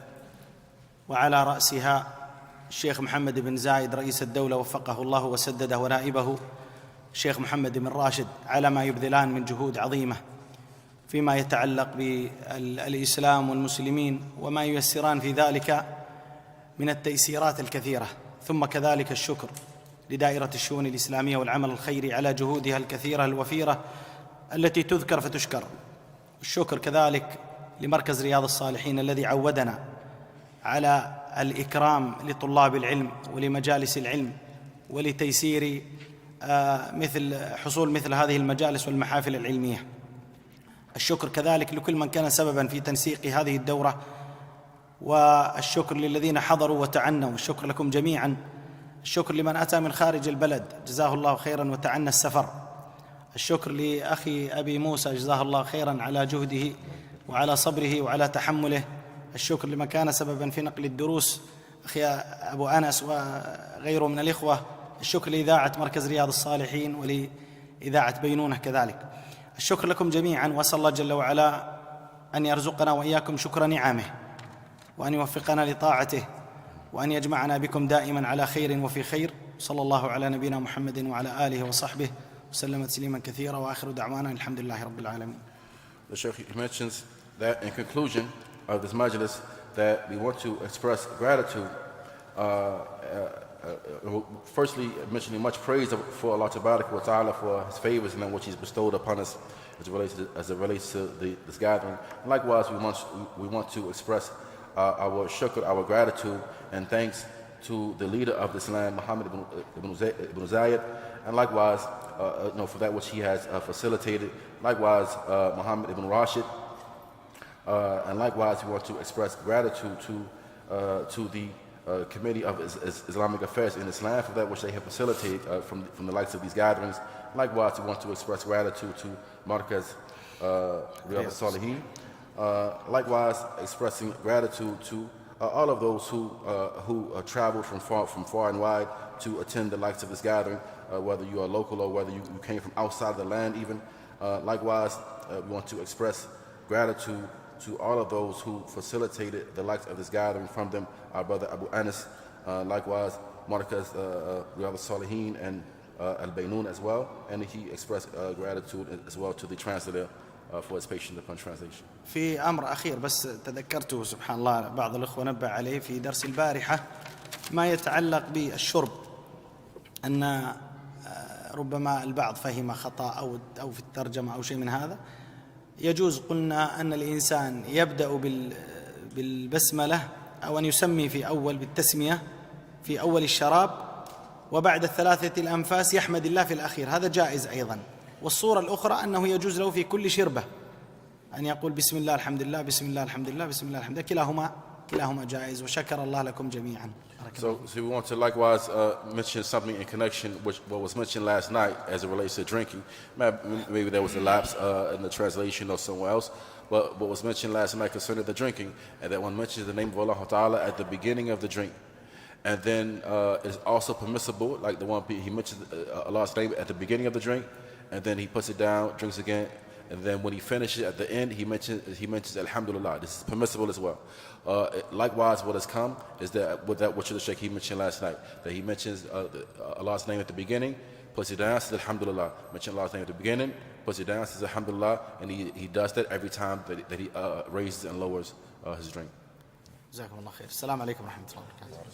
وعلى رأسها الشيخ محمد بن زايد رئيس الدولة وفقه الله وسدده، ونائبه الشيخ محمد بن راشد، على ما يبذلان من جهود عظيمة فيما يتعلق بالإسلام والمسلمين وما ييسران في ذلك من التيسيرات الكثيرة. ثم كذلك الشكر لدائرة الشؤون الإسلامية والعمل الخيري على جهودها الكثيرة الوفيرة التي تذكر فتشكر. الشكر كذلك لمركز رياض الصالحين الذي عودنا على الإكرام لطلاب العلم ولمجالس العلم ولتيسير حصول مثل هذه المجالس والمحافل العلمية. الشكر كذلك لكل من كان سببا في تنسيق هذه الدورة والشكر للذين حضروا وتعنوا، والشكر لكم جميعا. الشكر لمن أتى من خارج البلد جزاه الله خيرا وتعنى السفر. الشكر لأخي أبي موسى جزاه الله خيرا على جهده وعلى صبره وعلى تحمله. الشكر لمن كان سببا في نقل الدروس أخي أبو أنس وغيره من الإخوة. الشكر لإذاعة مركز رياض الصالحين ولإذاعة بينونة كذلك. الشكر لكم جميعا، وأسأل الله جل وعلا أن يرزقنا وإياكم شكر نعمه، وأن يوفقنا لطاعته، وأن يجمعنا بكم دائما على خير وفي خير. صلى الله على نبينا محمد وعلى آله وصحبه وسلم تسليما كثيرا، وآخر دعوانا الحمد لله رب العالمين. The Sheikh mentions that in conclusion of this majlis that we want to express gratitude, firstly mentioning much praise for Allah Ta'ala for His favors and which He's bestowed upon us as it relates to this gathering. And likewise, we want to express our shukr, our gratitude and thanks to the leader of this land, Muhammad ibn Zayed, and likewise, for that which he has facilitated. Likewise, Muhammad ibn Rashid, and likewise, we want to express gratitude to the Committee of Islamic Affairs in Islam for that which they have facilitated from the likes of these gatherings. Likewise, we want to express gratitude to Markaz Riyadh al-Salihin. Likewise, expressing gratitude to all of those who traveled from far and wide to attend the likes of this gathering, whether you are local or whether you came from outside of the land even. Likewise, we want to express gratitude to all of those who facilitated the likes of this gathering, from them our brother Abu Anas, likewise Markaz Riyadh al-Salihin and al-Baynoon as well, and he expressed gratitude as well to the translator for his patience upon translation. في أمر أخير بس تذكرته سبحان الله، بعض الأخوة نبه عليه في درس البارحة ما يتعلق بالشرب، أن ربما البعض فهم خطأ أو في الترجمة أو شيء من هذا. يجوز قلنا أن الإنسان يبدأ بالبسملة أو أن يسمي بالتسمية في أول الشراب، وبعد الثلاثة الأنفاس يحمد الله في الأخير، هذا جائز أيضا. والصورة الأخرى أنه يجوز له في كل شربة أن يقول بسم الله الحمد لله بسم الله الحمد لله بسم الله الحمد لله، كلاهما جائز، وشكر الله لكم جميعا. So we want to likewise mention something in connection with what was mentioned last night as it relates to drinking. Maybe there was a lapse in the translation or somewhere else, but what was mentioned last night concerning the drinking, and that one mentions the name of Allah Ta'ala at the beginning of the drink. And then it's also permissible, like the one he mentions Allah's name at the beginning of the drink, and then he puts it down, drinks again, and then when he finishes at the end, he mentions Alhamdulillah. This is permissible as well. Likewise, what has come is that with that which the Sheikh he mentioned last night, that he mentions Allah's name at the beginning, puts it down, says Alhamdulillah. Mention Allah's name at the beginning, puts it down, says Alhamdulillah, and he does that every time that he raises and lowers his drink. جزاكم الله خير. السلام عليكم ورحمة الله وبركاته.